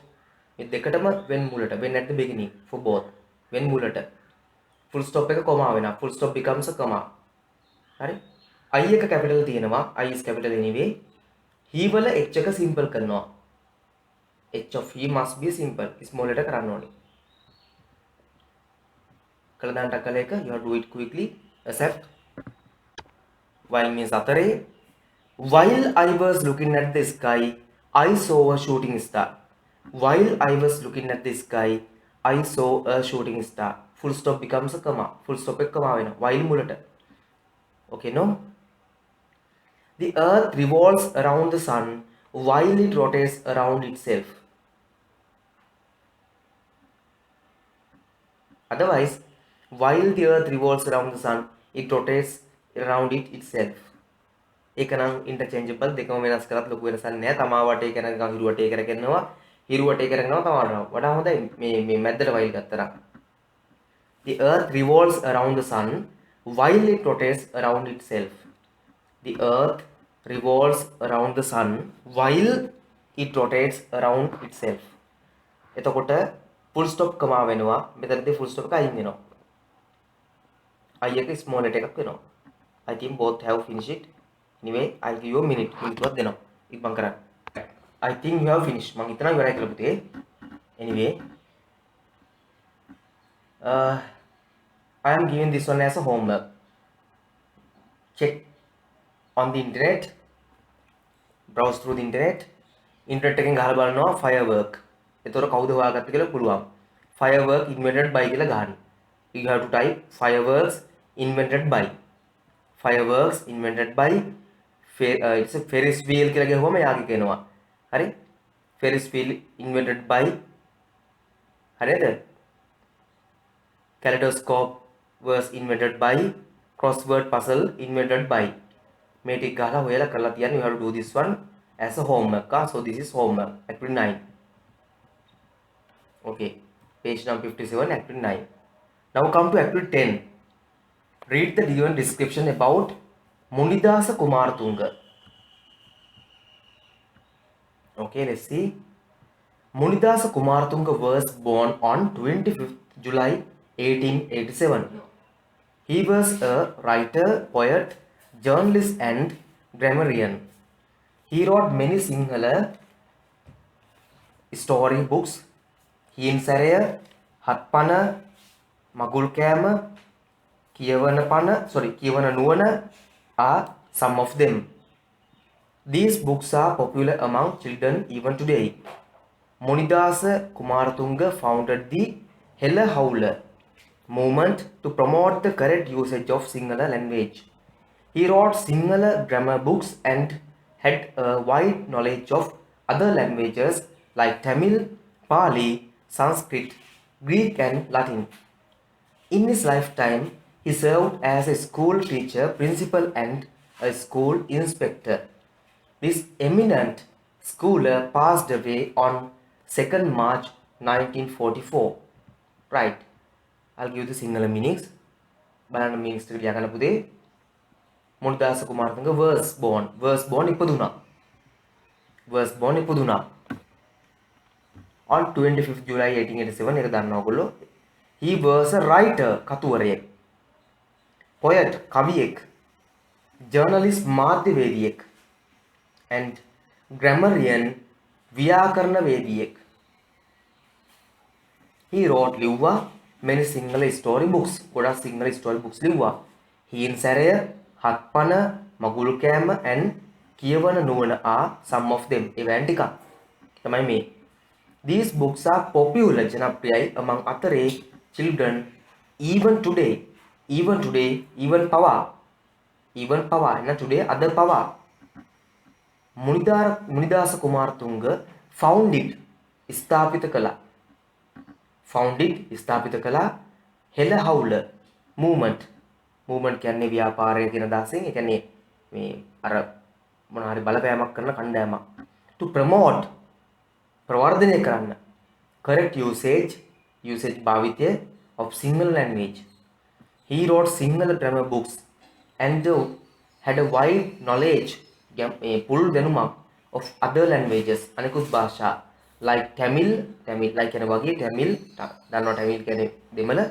මේ දෙකටම වෙන් මුලට when at the beginning for both. වෙන් මුලට full stop එක කොමා වෙනවා. full stop becomes a comma. හරි? I එක capital තියෙනවා. I is capital anyway. he වල h එක simple කරනවා. h of he must be simple. small letter කරන්න ඕනේ. කළ දාන්න කළ එක you have to do it quickly. Accept. While means අතරේ. While I was looking at the sky, I saw a shooting star. While I was looking at the sky, I saw a shooting star. Full stop becomes a comma. Full stop එක comma වෙනවා. While මුලට. Okay, no? The earth revolves around the sun while it rotates around itself. Otherwise, while the earth revolves around the sun, it rotates around it itself. ඒක නම් interchangeable දෙකම වෙනස් කරත් ලොකු වෙනසක් නැහැ. තමා වටේ කරන ගම හිරු වටේ කරගෙනවා. හිරු වටේ කරගෙනවා තමාට. වඩා හොඳයි මේ මැද්දට වයිල් ගත්තා. The earth revolves around the sun while it rotates around itself. The earth revolves around the sun while it rotates around itself. එතකොට full stop කමා වෙනවා. මෙතනදී full stop එක අයින් වෙනවා. I එක small letter එකක් වෙනවා. I think both have finished it. Anyway, I'll give you a minute. මිනිත්තුවක් දෙනවා. ඉක්මන් කරන්න. I think you have finished. මම හිතනවා ඉවරයි කියලා පුතේ. Anyway, I am giving this one as a homework. Check on the internet. Browse through the internet. Internet එකෙන් ගහලා බලනවා firework. එතකොට කවුද හොයාගත්තේ කියලා පුළුවන්. Firework invented by කියලා ගහන්න. You have to type fireworks invented by. Fireworks invented by it's a Ferris wheel කියලා ගහුවම යාගේ කියනවා. හරි? Ferris wheel invented by හරිද? Kaleidoscope was invented by. Crossword puzzle invented by. මේ ටික ගහලා හොයලා කරලා තියන්න. You have to do this one as a homework. So this is homework activity 9. Okay, page number 57, activity 9. Now come to activity 10. Read the given description about Munidasa Kumaratunga. Okay, let's see. Munidasa Kumaratunga was born on 25th July 1887. He was a writer, poet, journalist and grammarian. He wrote many Sinhala story books. Hinsaraya, Hatpana, Magulkama, Kiyavana Nuwana are some of them. These books are popular among children even today. Munidasa Kumaratunga founded the Hella Howler movement to promote the correct usage of Sinhala language. He wrote Sinhala grammar books and had a wide knowledge of other languages like Tamil, Pali, Sanskrit, Greek and Latin. In his lifetime, he served as a school teacher, principal and a school inspector. This eminent schooler passed away on 2nd March 1944. Right. I'll give the Sinhala meanings. Banana meanings to ලියා ගන්න පුතේ. Munidasa Kumaratunga was born. ඉපදුනා. On 25th July 1887 එක දන්නවා ඔයගොල්ලෝ. He was a writer, කතුවරයෙක්. Poet, කවියෙක්. Journalist, මාධ්‍යවේදියෙක්. And grammarian, ව්‍යාකරණවේදියෙක්. He wrote ලිව්වා many Sinhala story books. ගොඩක් Sinhala story books ලිව්වා. හිංසරය, හත්පන, මගුල්කෑම and කියවන නුවණ are some of them. ඒවැන් ටිකක්. තමයි මේ. These books are popular ජනප්‍රියයි among අතරේ children even today. Even power. And today other power. Munidasa Kumaratunga found it ස්ථාපිත කළා. Hella Howler movement කියන්නේ ව්‍යාපාරය කියන දාසෙන්. ඒ කියන්නේ මේ අර මොන හරි බලපෑමක් කරන කණ්ඩායමක්. To promote ප්‍රවර්ධනය කරන්න. Correct usage භාවිතය of Sinhala language. He wrote Sinhala grammar books and had a wide knowledge පුළුල් දැනුමක් of other languages අනිකුත් භාෂා like Tamil like කියන වගේ Tamil දන්නවා Tamil කියන්නේ දෙමළ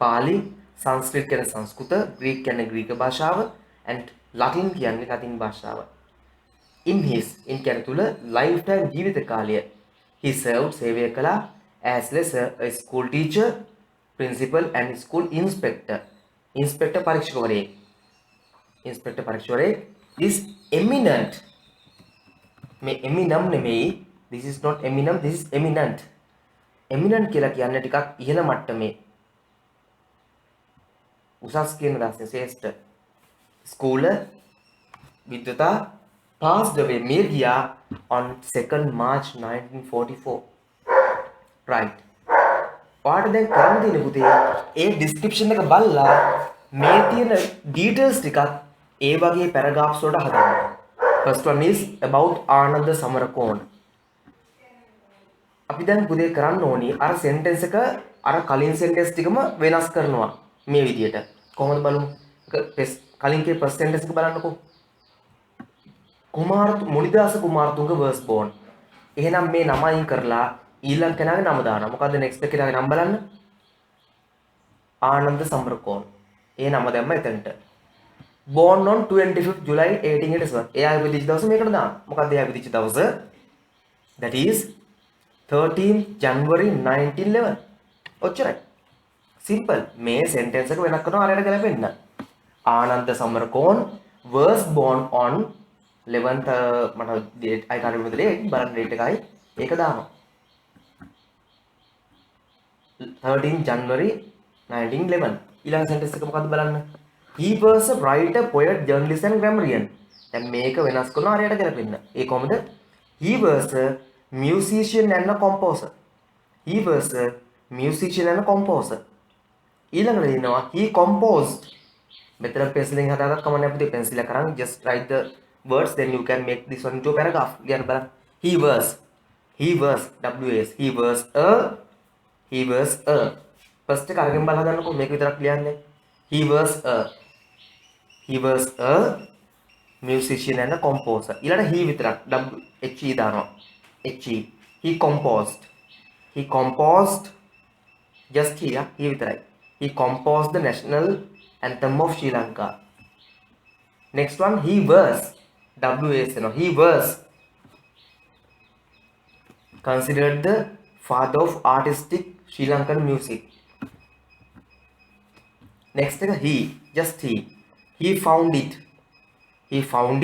පාලි සංස්කෘත කියන්නේ සංස්කෘත Greek කියන්නේ ග්‍රීක භාෂාව and Latin කියන්නේ ලතින් භාෂාව. In කියන තුල lifetime ජීවිත කාලය he served සේවය කළා as a school teacher, principal and school inspector. Inspector පරීක්ෂකවරයෙක් is eminent. මේ eminent නෙමෙයි, this is not Eminem, this is eminent. Eminent කියලා කියන්නේ ටිකක් ඉහළ මට්ටමේ උසස් කියන දාසේ ශ්‍රේෂ්ඨ. ස්කූල විද්වතා passed away මිය ගියා on 2nd March 1944. right. ඔයාලට දැන් කරන්න තියෙන පුතේ ඒ description එක බලලා මේ තියෙන details ටිකක් ඒ වගේ paragraphs වලට හදන්න. First one is about Ananda Samarakoon. අපි දැන් පුතේ කරන්න ඕනි අර sentence එක අර කලින් sentence ටිකම වෙනස් කරනවා මේ විදියට. කොහොමද බලමු? කලින් කේ first sentence එක බලන්නකෝ. මුනිදාස කුමාරතුංග was born. එහෙනම් මේ නම අයින් කරලා ඊළඟ කෙනාගේ නම දානවා. මොකද්ද next කෙනාගේ නම බලන්න? ආනන්ද සමරකෝන්. ඒ නම දැම්ම එතනට. born on 25th July 1887. එයා ඉපදිච්ච දවස මේකට දාන්න. මොකද්ද එයා ඉපදිච්ච දවස? that is 13th January 1911. ඔච්චරයි. simple. මේ sentence එක වෙනස් කරනවා අරයට ගැලපෙන්න. Ananda Samarakoon was born on 11th මට date I can't remember the date බලන්න date එකයි ඒක දානවා. 13th January 1911. ඊළඟ sentence එක මොකද්ද බලන්න? He was a writer, poet, journalist and grammarian. දැන් මේක වෙනස් කරනවා හරියට කරපෙන්න. ඒ කොහොමද? He was a musician and a composer. He was a musician and a composer. ඊළඟට දෙනවා he composed. මෙතන penciling හදාගත්ත කමන්නේ අපිට pencil එක කරන් just write the words then you can make this one into a paragraph. ලියන්න බලන්න. He was WS he was a first එක අරගෙන බලලා ගන්නකො මේක විතරක් ලියන්නේ. He was a musician and a composer. ඊළඟ he විතරක් he දානවා. he composed just here he විතරයි. He composed the national anthem of Sri Lanka. Next one he was he was considered the father of artistic Sri Lankan music. Next he found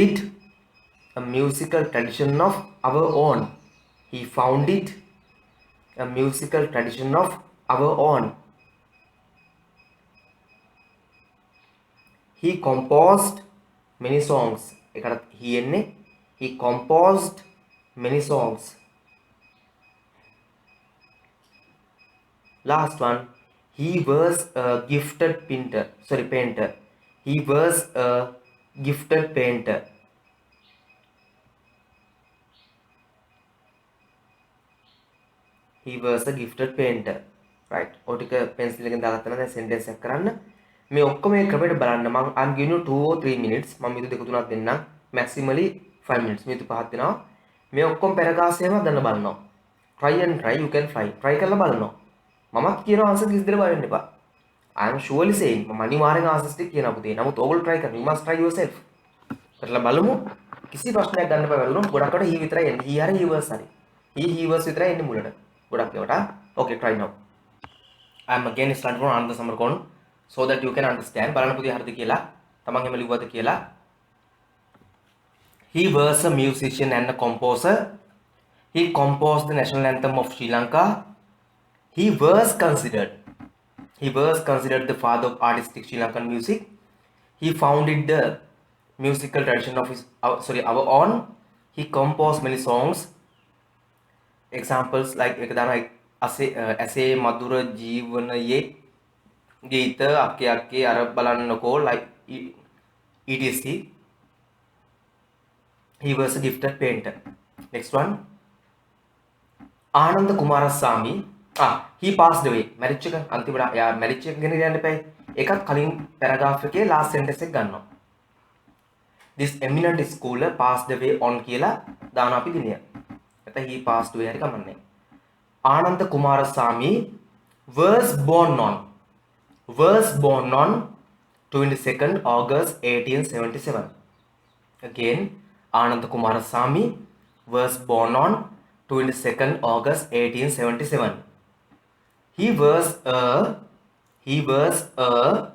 it a musical tradition of our own. He found it a musical tradition of our own. He composed many songs. He composed many songs. Last one, he was a gifted painter. He was a gifted painter. He was a gifted painter. Right. ඔය ටික pencil එකෙන් දාලා තමයි දැන් sentence එක කරන්න. මේ ඔක්කොම මේ ක්‍රමයට බලන්න මම I'm giving you 2 or 3 minutes. මම මිනිත්තු දෙක තුනක් දෙන්නම්. Maximally 5 minutes. මිනිත්තු පහක් දෙනවා. මේ ඔක්කොම paragraphs එහෙම හදන්න බලනවා. Try you can try කරලා බලනවා. මමත් කියන answer 30 දෙන්න බලන්න එපා. I am surely saying මම අනිවාර්යෙන් answers ටික කියනවා පුතේ. නමුත් ඕගොල්ලෝ try කරන්න. You must try yourself. කරලා බලමු. කිසි ප්‍රශ්නයක් ගන්න එපා බලන්න. ගොඩක්වට he විතරයි එන්නේ. he හරි he was හරි. he was විතරයි එන්නේ මුලට. ගොඩක් ඒවට. Okay, try now. I am again starting from Ananda Samarakoon so that you can understand. බලන්න පුතේ හරිද කියලා. තමන් එහෙම ලිව්වද කියලා. He was a musician and a composer. He composed the national anthem of Sri Lanka. He was considered the father of artistic Sri Lankan music. He founded the musical tradition of our own. He composed many songs. Examples like ऐसे मधुर जीवनයේ ගීත අක්කේ අර බලන්නකෝ like etc. He was a gifted painter. Next one, Ananda Kumarasamy he passed away. මැරිච් එක අන්තිමට යා මැරිච් එක ගැන කියන්න එපා. ඒකත් කලින් පැරග්‍රාෆ් එකේ last sentence එක ගන්නවා. This eminent scholar passed away on කියලා දාන අපි දිනය. නැත්නම් he passed away හරි කමන්නේ. Ananda Kumaraswamy was born on 22nd August 1877. Again, Anand Kumarasamy was born on 22nd August 1877. He was a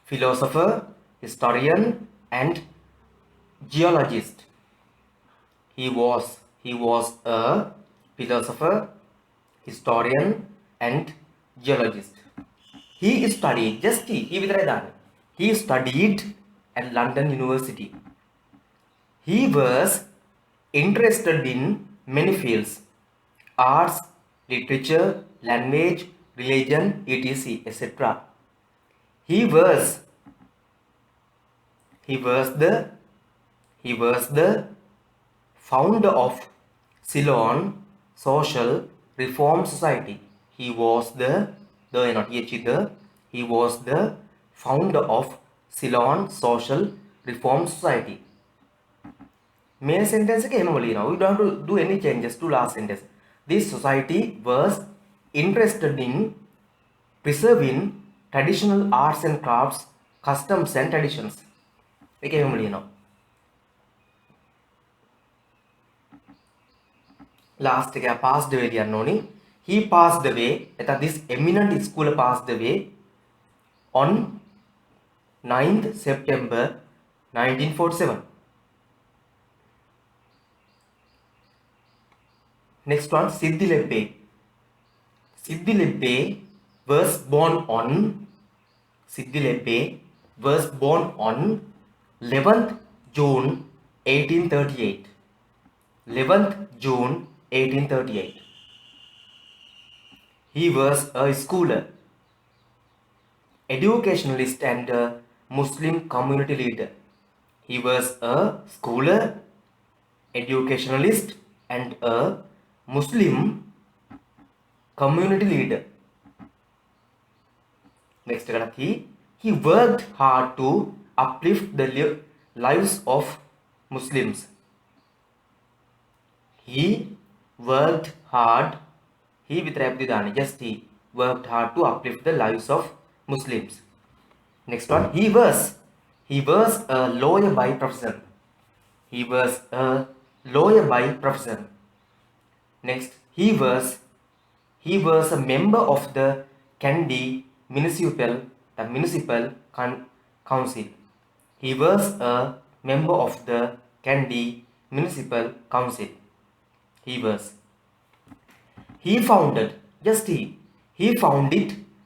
philosopher, historian, and geologist. He was a philosopher, historian, and geologist. He studied he studied at London University. He was interested in many fields: arts, literature, language, religion, etc., etc. He was the founder of Ceylon Social Reform Society. He was the founder of Ceylon Social Reform Society. Main sentence එක එහෙමම ලියනවා. We don't have to do any changes to last sentence. This society was interested in preserving traditional arts and crafts, customs and traditions. ඒක එහෙමම ලියනවා. Last එක passed away ලියන්න ඕනි. He passed away. එතන this eminent scholar passed away on 9th September 1947. Next one, Siddhi Lebbe. Siddhi Lebbe was born on 11th June 1838. 11th June 1838. He was a scholar, educationalist, and a Muslim community leader. He was a scholar, educationalist, and a Muslim community leader. Next, he worked hard to uplift the lives of Muslims. He worked hard. He worked hard to uplift the lives of Muslims. Next one, he was a lawyer by profession. He was a lawyer by profession. Next, he was a member of the Kandy municipal council. He was a member of the Kandy municipal council. He founded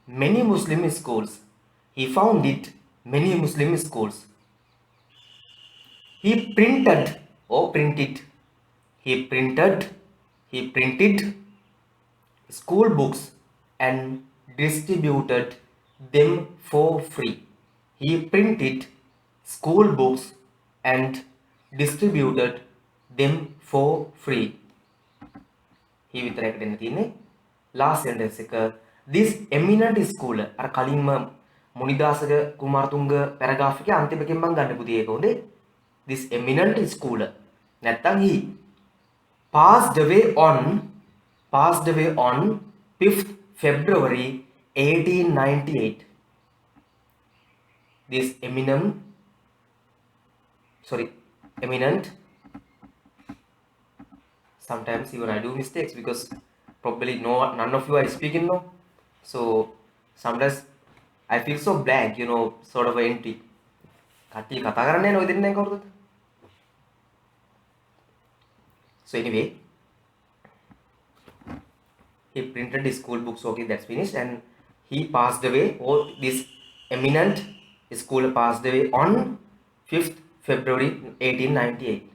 many Muslim schools. He printed school books and distributed them for free. He printed school books and distributed them for free. He විතරයි දෙන්න තියෙන්නේ. Last sentence එක, this eminent scholar අර කලින්ම මුනිදාසක Kumaratunga paragraph එකේ අන්තිම එකෙන් මම ගන්න පුතේ ඒක හොඳේ. This eminent scholar නැත්තම් he passed away on 5th February 1898. This eminent, sometimes even I do mistakes because probably none of you are speaking now, so sometimes I feel so blank, sort of empty. කට්ටිය කතා කරන්නේ නැහැ නෝ දෙන්නේ නැහැ කවුරුද? So anyway, he printed the school books. Okay, that's finished. And he passed away, or this eminent scholar passed away on 5th February 1898.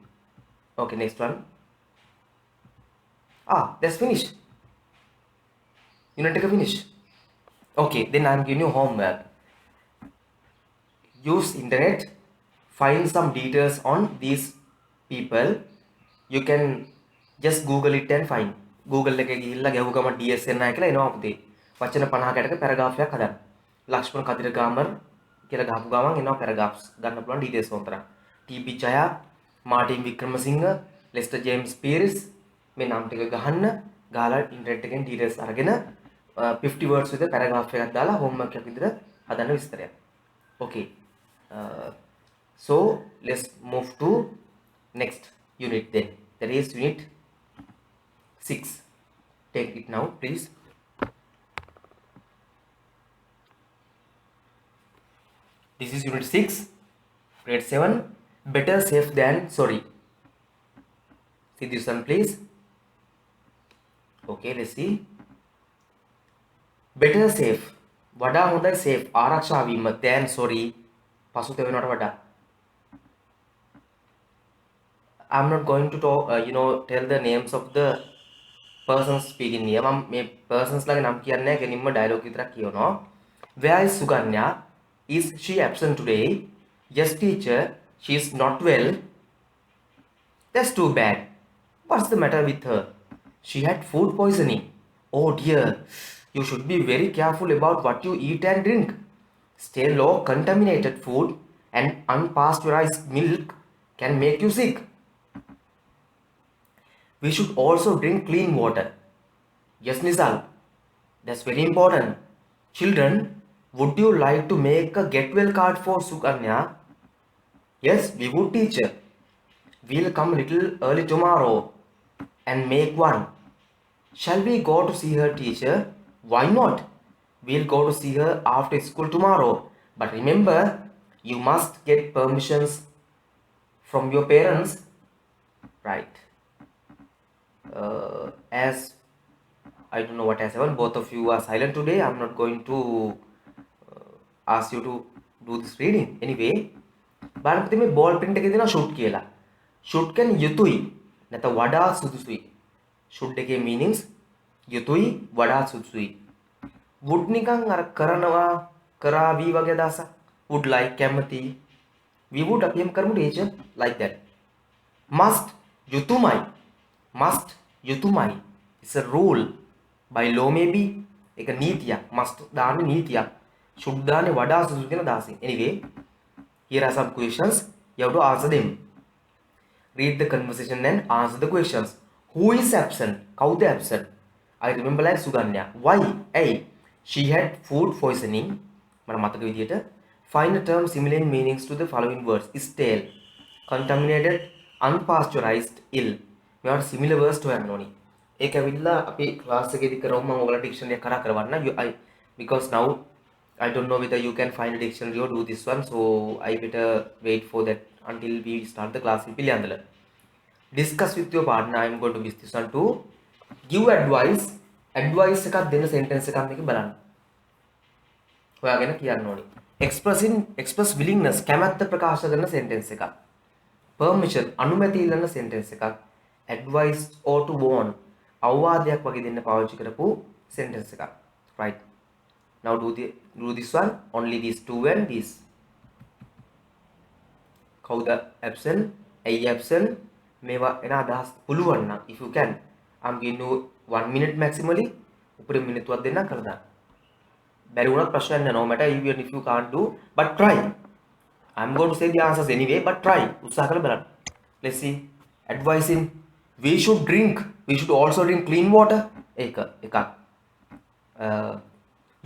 Okay, next one. That's finished. Unit take a finish. Okay, then I'm giving you homework. Use internet, find some details on these people. You can just Google it and find. Google එකේ ගිහිල්ලා ගැහුව ගමන් DS එන්නයි කියලා එනවා පුතේ. වචන 50කට paragraph එකක් හදන්න. ලක්ෂ්මන් කදිරගාමර් කියලා ගහපු ගමන් එනවා පැරග්‍රාෆ්ස් ගන්න පුළුවන් ඩීටේල්ස් වොන්තරම්. TB ජයා, මාටින් වික්‍රමසිංහ, ලෙස්ටර් ජේම්ස් පීරිස් මේ නම් ටික ගහන්න ගහලා ඉන්ටර්නෙට් එකෙන් ඩීටේල්ස් අරගෙන 50 words විතර පැරග්‍රාෆ් එකක් දාලා හෝම්වර්ක් එකක් විතර හදන්න විස්තරයක්. Okay. So let's move to next unit then. That is unit 6. Take it now, please. This is unit 6, grade 7. Better safe than sorry. See this one, please. Okay, let's see. Better safe. වඩා හොඳයි safe ආරක්ෂා වීම than sorry. පසුතැවෙනවට වඩා. I'm not going to talk, tell the names of the persons speaking here. මම මේ persons ලාගේ නම් කියන්නේ නැහැ. ගෙනින්ම dialogue විතරක් කියනවා. Where is Suganya? Is she absent today? Yes, teacher. She is not well. That's too bad. What's the matter with her? She had food poisoning. Oh dear. You should be very careful about what you eat and drink. Stale or contaminated food and unpasteurized milk can make you sick. We should also drink clean water. Yes, Nizal. That's very important. Children, would you like to make a get well card for Suganya? Yes, we would, teacher. We'll come a little early tomorrow and make one. Shall we go to see her, teacher? Why not? We'll go to see her after school tomorrow. But remember, you must get permissions from your parents. Right. As I don't know what has happened, both of you are silent today. I'm not going to ask you to do this reading. Anyway, බලන්න පුතේ මේ ball print එකේ දෙනවා shoot කියලා. shoot කියන්නේ යුතුයි නැත්නම් වඩා සුදුසුයි. shoot එකේ meanings යුතුයි වඩා සුදුසුයි. would නිකන් අර කරනවා කරાવી වගේ අදහසක්. would like කැමති. we would අපි එම් කරමු teacher like that. must යුතුයමයි. must යුතුයමයි. it's a rule by law maybe. ඒක නීතියක්. must දාන්නේ නීතියක්. should දාන්නේ වඩා සුදුසු කියන අදහසින්. Anyway, here are some questions. You have to answer them. Read the conversation and answer the questions. Who is absent? කවුද absent? I remember like Suganya. Why? A. She had food poisoning. මට මතක විදියට. Find the term similar meanings to the following words. Stale, contaminated, unpasteurized, ill. මේවට similar words හොයන්න ඕනි. ඒක ඇවිල්ලා අපි ක්ලාස් එකේදී කරමු. මම ඔයාලට dictionary එක කරා කරවන්න. Because now I don't know whether you can find a dictionary or do this one, so I better wait for that until we start the class. Discuss with your partner. I am going to miss this one too. Give advice. Advice එකක් දෙන්න sentence එකක් මේක බලන්න. හොයාගෙන කියන්න ඕනේ. Express willingness කැමැත්ත ප්‍රකාශ කරන sentence එකක්. Permission අනුමැතිය ඉල්ලන sentence එකක්. Advice or to warn අවවාදයක් වගේ දෙන්න පාවිච්චි කරපු sentence එකක්. Right. Now do this one. Only these two and this. කවුද absent? ඇයි absent? මේවා එන අදහස් පුළුවන් නම් if you can. I'm giving you 1 minute maximally. උපරිම මිනිත්තුවක් දෙන්න කරලා දාන්න. බැරි වුණත් ප්‍රශ්නයක් නෑ. No matter even if you can't do, but try. I'm going to say the answers anyway, but try. උත්සාහ කරලා බලන්න. Let's see. Advising. We should drink. We should also drink clean water. එකක්.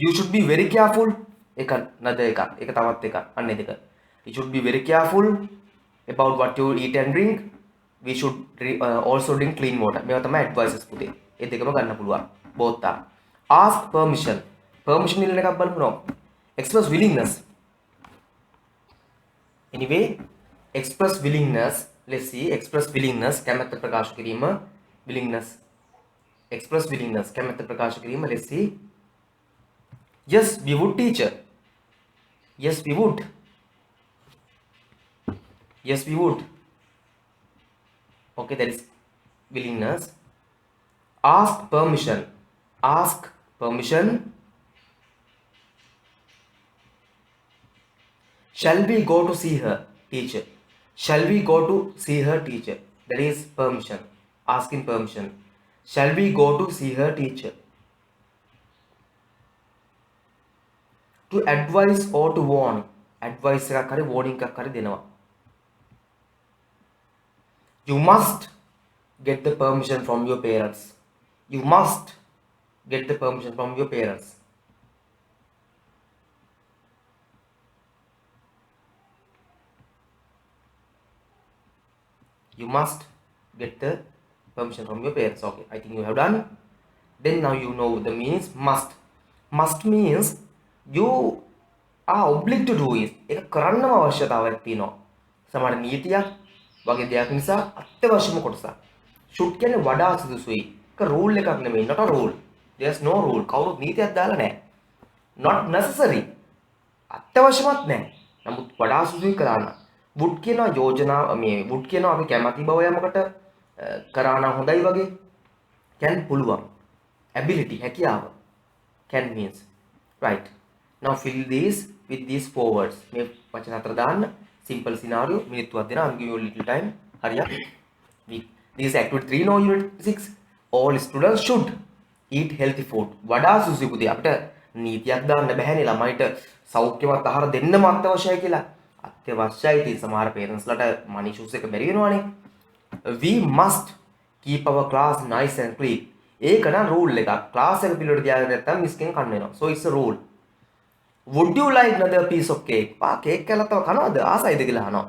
You should be very careful. එක another එකක්. ඒක තවත් එකක්. අන්න දෙක. You should be very careful about what you eat and drink. We should also drink clean water. මේවා තමයි advices පුතේ. ඒ දෙකම ගන්න පුළුවන්. both are. Ask permission. Permission ඉල්ලන එකක් බලමු. Express willingness. Anyway, express willingness. Let's see. Express willingness කැමැත්ත ප්‍රකාශ කිරීම. Willingness. Express willingness කැමැත්ත ප්‍රකාශ කිරීම. Let's see. Yes, we would, teacher. Yes, we would. Yes, we would. Okay, that is willingness. Ask permission. Ask permission. Shall we go to see her, teacher? Shall we go to see her, teacher? That is permission. Asking permission. Shall we go to see her teacher? To advise or to warn. Advice එකක් හරි warning එකක් හරි දෙනවා. You must get the permission from your parents. You must get the permission from your parents. You must get the permission from your parents. Okay, I think you have done. Then now you know the means must. Must means you are obliged to do it. ඒක කරන්නම අවශ්‍යතාවයක් තියෙනවා. සමහර නීතියක් වගේ දෙයක් නිසා අත්‍යවශ්‍යම කොටසක්. should කියන්නේ වඩා සුදුසුයි. ඒක rule එකක් නෙමෙයි, not a rule. There's no rule. කවුරුත් නීතියක් දාලා නැහැ. Not necessary. අත්‍යවශ්‍යමත් නැහැ. නමුත් වඩා සුදුසුයි කරන්න. would කියනවා යෝජනා මේ would කියනවා අපි කැමති බව යමකට කරා නම් හොඳයි වගේ. can පුළුවන්. ability හැකියාව. can means. Right. Now fill these with these four words. මේ වචන හතර දාන්න. Simple scenario. මිනිත්තුවක් දෙනවා. I'll give you a little time. හරියක්. This is activity 3 no unit 6. All students should eat healthy food. වඩා සුසුකුදී අපිට නීතියක් දාන්න බැහැනේ ළමයිට සෞඛ්‍යවත් ආහාර දෙන්නම අත්‍යවශ්‍යයි කියලා. අත්‍යවශ්‍යයි. ඉතින් සමහර parents ලට money issues එක බැරි වෙනවනේ. We must keep our class nice and clean. ඒක නම් rule එකක්. class එක පිළිවෙලට තියාගෙන නැත්නම් miss කෙනෙක් කන්න වෙනවා. So it's a rule. Would you like another piece of cake? පා කේක් කැලක් තව කනවද? ආසයිද කියලා අහනවා.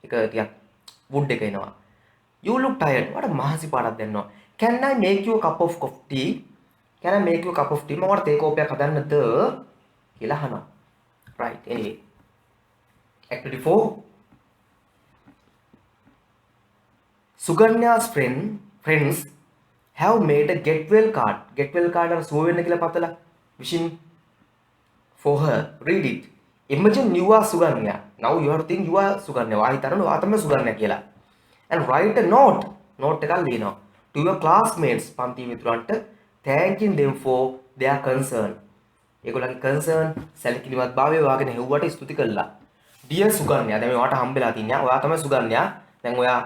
ඒක ටිකක් wood එක එනවා. You look tired. What a Mahasi පාඩක් දෙන්නවා. Can I make you a cup of tea? Can I make you a cup of tea? මම ඔයාලට තේ කෝපයක් හදන්නද කියලා අහනවා. Right. Anyway. Activity 4. Suganya's friends have made a get well card. Get well card අර සුව වෙන්න කියලා පතලා wishing for her. Read it. Imagine you are Suganya. Now you have to think you are Suganya. ඔයා හිතනවා ඔයා තමයි Suganya කියලා. And write a note. Note එකක් ලියනවා. To your classmates පන්ති මිතුරන්ට thanking them for their concern. ඒගොල්ලන්ගේ concern සැලකිලිමත් භාවය ඔයාගෙන හෙව්වට ස්තුති කළා. Dear Suganya. දැන් මේ ඔයාට හම්බෙලා තින්නේ. ඔයා තමයි Suganya. දැන් ඔයා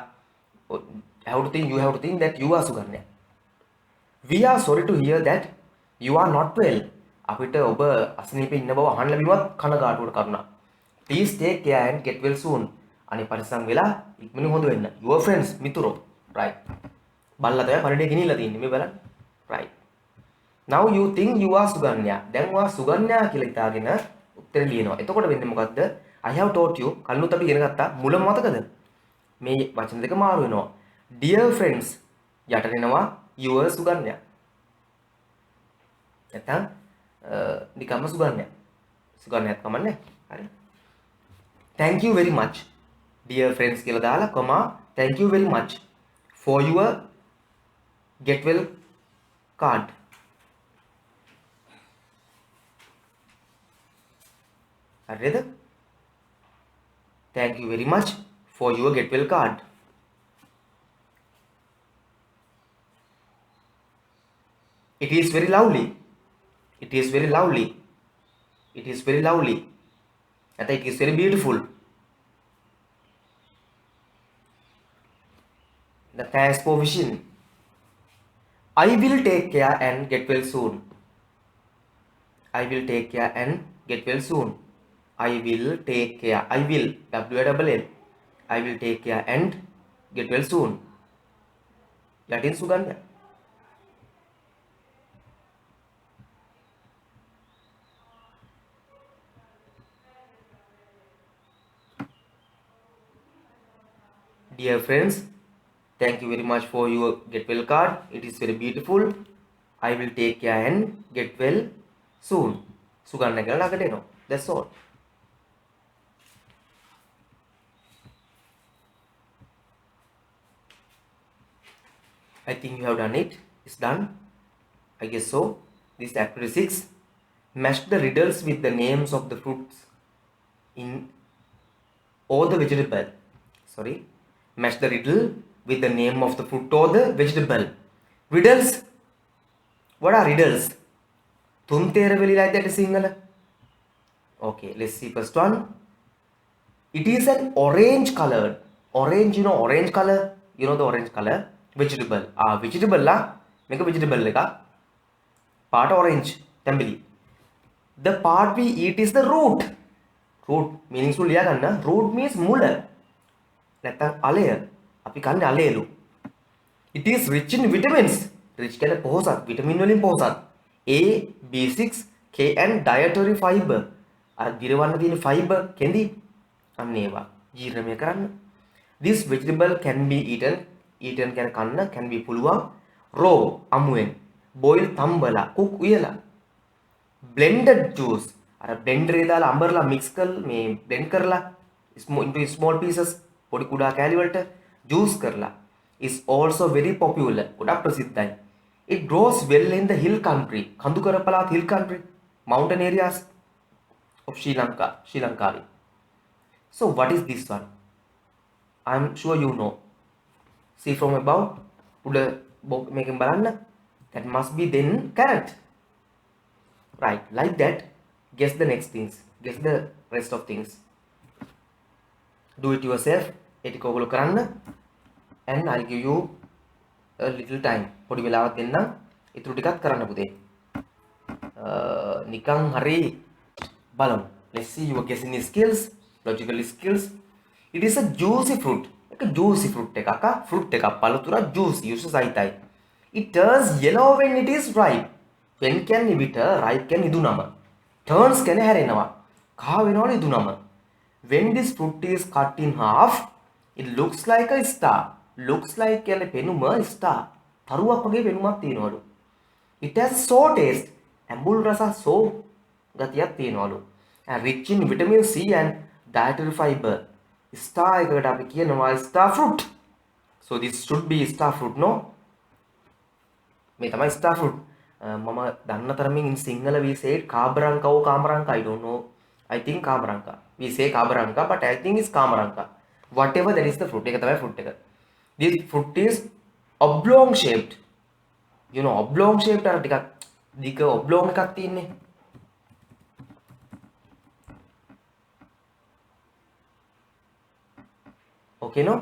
you have to think that you are Suganya. We are sorry to hear that you are not well. අපිට ඔබ අසනීපේ ඉන්න බව අහන්න ලැබුණත් කනගාටුවට කරුණා. Please take care and get well soon. අනේ පරිස්සම් වෙලා ඉක්මනින් හොඳ වෙන්න. Your friends මිතුරෝ. Right. බල්ලා තමයි පරිඩේ ගෙනිලා තින්නේ මේ බලන්න. Right. Now you think you are Suganya. දැන් ඔයා Suganya කියලා හිතාගෙන උත්තර ලියනවා. එතකොට වෙන්නේ මොකද්ද? I have taught you. කලිනුත් අපි ඉගෙන ගත්තා. මුල මතකද? මේ වචන දෙක මාරු වෙනවා. Dear friends යට දෙනවා your Suganya. නැත්නම් නිකම්ම Suganya. Suganyaත් කමන්නේ. හරි. Thank you very much. Dear friends කියලා දාලා comma thank you very much for your get well card. හරිද? Thank you very much for your get well card. It is very lovely. It is very lovely. It is very lovely. I think it is very beautiful. The thanks for wishing. I will take care and get well soon. I will take care and get well soon. I will take care. I will. W-A-L-L. I will take care and get well soon. Yatin Suganya. Dear friends, thank you very much for your get well card. It is very beautiful. I will take care and get well soon. Suganya කියලා ළඟට එනවා. That's all. I think you have done it. It's done. I guess so. This is activity 6. Match the riddles with the names of the fruits in or the vegetable. Sorry. Match the riddle with the name of the fruit or the vegetable. Riddles. What are riddles? තුන් තේර වෙලිලා ඇද්දට Sinhala. Okay, let's see first one. It is an orange colored. Orange, you know orange color? You know the orange color? vegetable. Vegetable la මේක vegetable එක. පාට orange තැඹිලි. The part we eat is the root. Root meanings ලියා ගන්න. Root means මුල. නැත්නම් අලය. අපි කන්නේ අලයලු. It is rich in vitamins. Rich කියන්නේ පොහොසත්. vitamin වලින් පොහොසත්. A, B6, K and dietary fiber. අර දිරවන්න තියෙන fiber කෙඳි අන්න ඒවා ජීර්ණය කරන්න. This vegetable can be eaten. Eaten කියන්නේ කන්න, can be පුළුවන්. Raw අමුවෙන්. Boil තම්බලා, cook උයලා. Blended juice. අර blender එකේ දාලා අඹරලා mix කරලා මේ blend කරලා into small pieces පොඩි කුඩා කෑලි වලට juice කරලා is also very popular. ගොඩක් ප්‍රසිද්ධයි. It grows well in the hill country. කඳුකර පළාත් hill country, mountain areas of Sri Lanka. So what is this one? I am sure you know. See from above. උඩ මේකෙන් බලන්න. That must be then carrot. Right, like that. Guess the next things. Guess the rest of things. Do it yourself. ඒක ඔයගොල්ලෝ කරන්න. And I'll give you a little time. පොඩි වෙලාවක් දෙන්න. ඊටු ටිකක් කරන්න පුතේ. නිකන් හරි බලමු. Let's see your guessing skills, logical skills. It is a juicy fruit. එක juicy fruit එකක්. fruit එකක් පළතුර juicy යුස සහිතයි. It turns yellow when it is ripe. When කියන්නේ විට ripe කියන්නේ ඉදුනම. Turns කියන්නේ හැරෙනවා. කහ වෙනවලු ඉදුනම. When this fruit is cut in half, it looks like a star. Looks like කියන්නේ පෙනුම star. තරුවක් වගේ පෙනුමක් තියෙනවලු. It has sour taste. ඇඹුල් රස so ගතියක් තියෙනවලු. And rich in vitamin C and dietary fiber. Star එකකට අපි කියනවා star fruit. So this should be star fruit, no? මේ තමයි star fruit. මම දන්න තරමින් in Sinhala we say කාබරංකා or කාමරංකා, I don't know. I think කාමරංකා. We say කාබරංකා, but I think it's කාමරංකා. Whatever that is the fruit. එක තමයි fruit එක. This fruit is oblong shaped. You know oblong shaped අර ටිකක් දිග oblong එකක් තියෙන්නේ. Okay, no?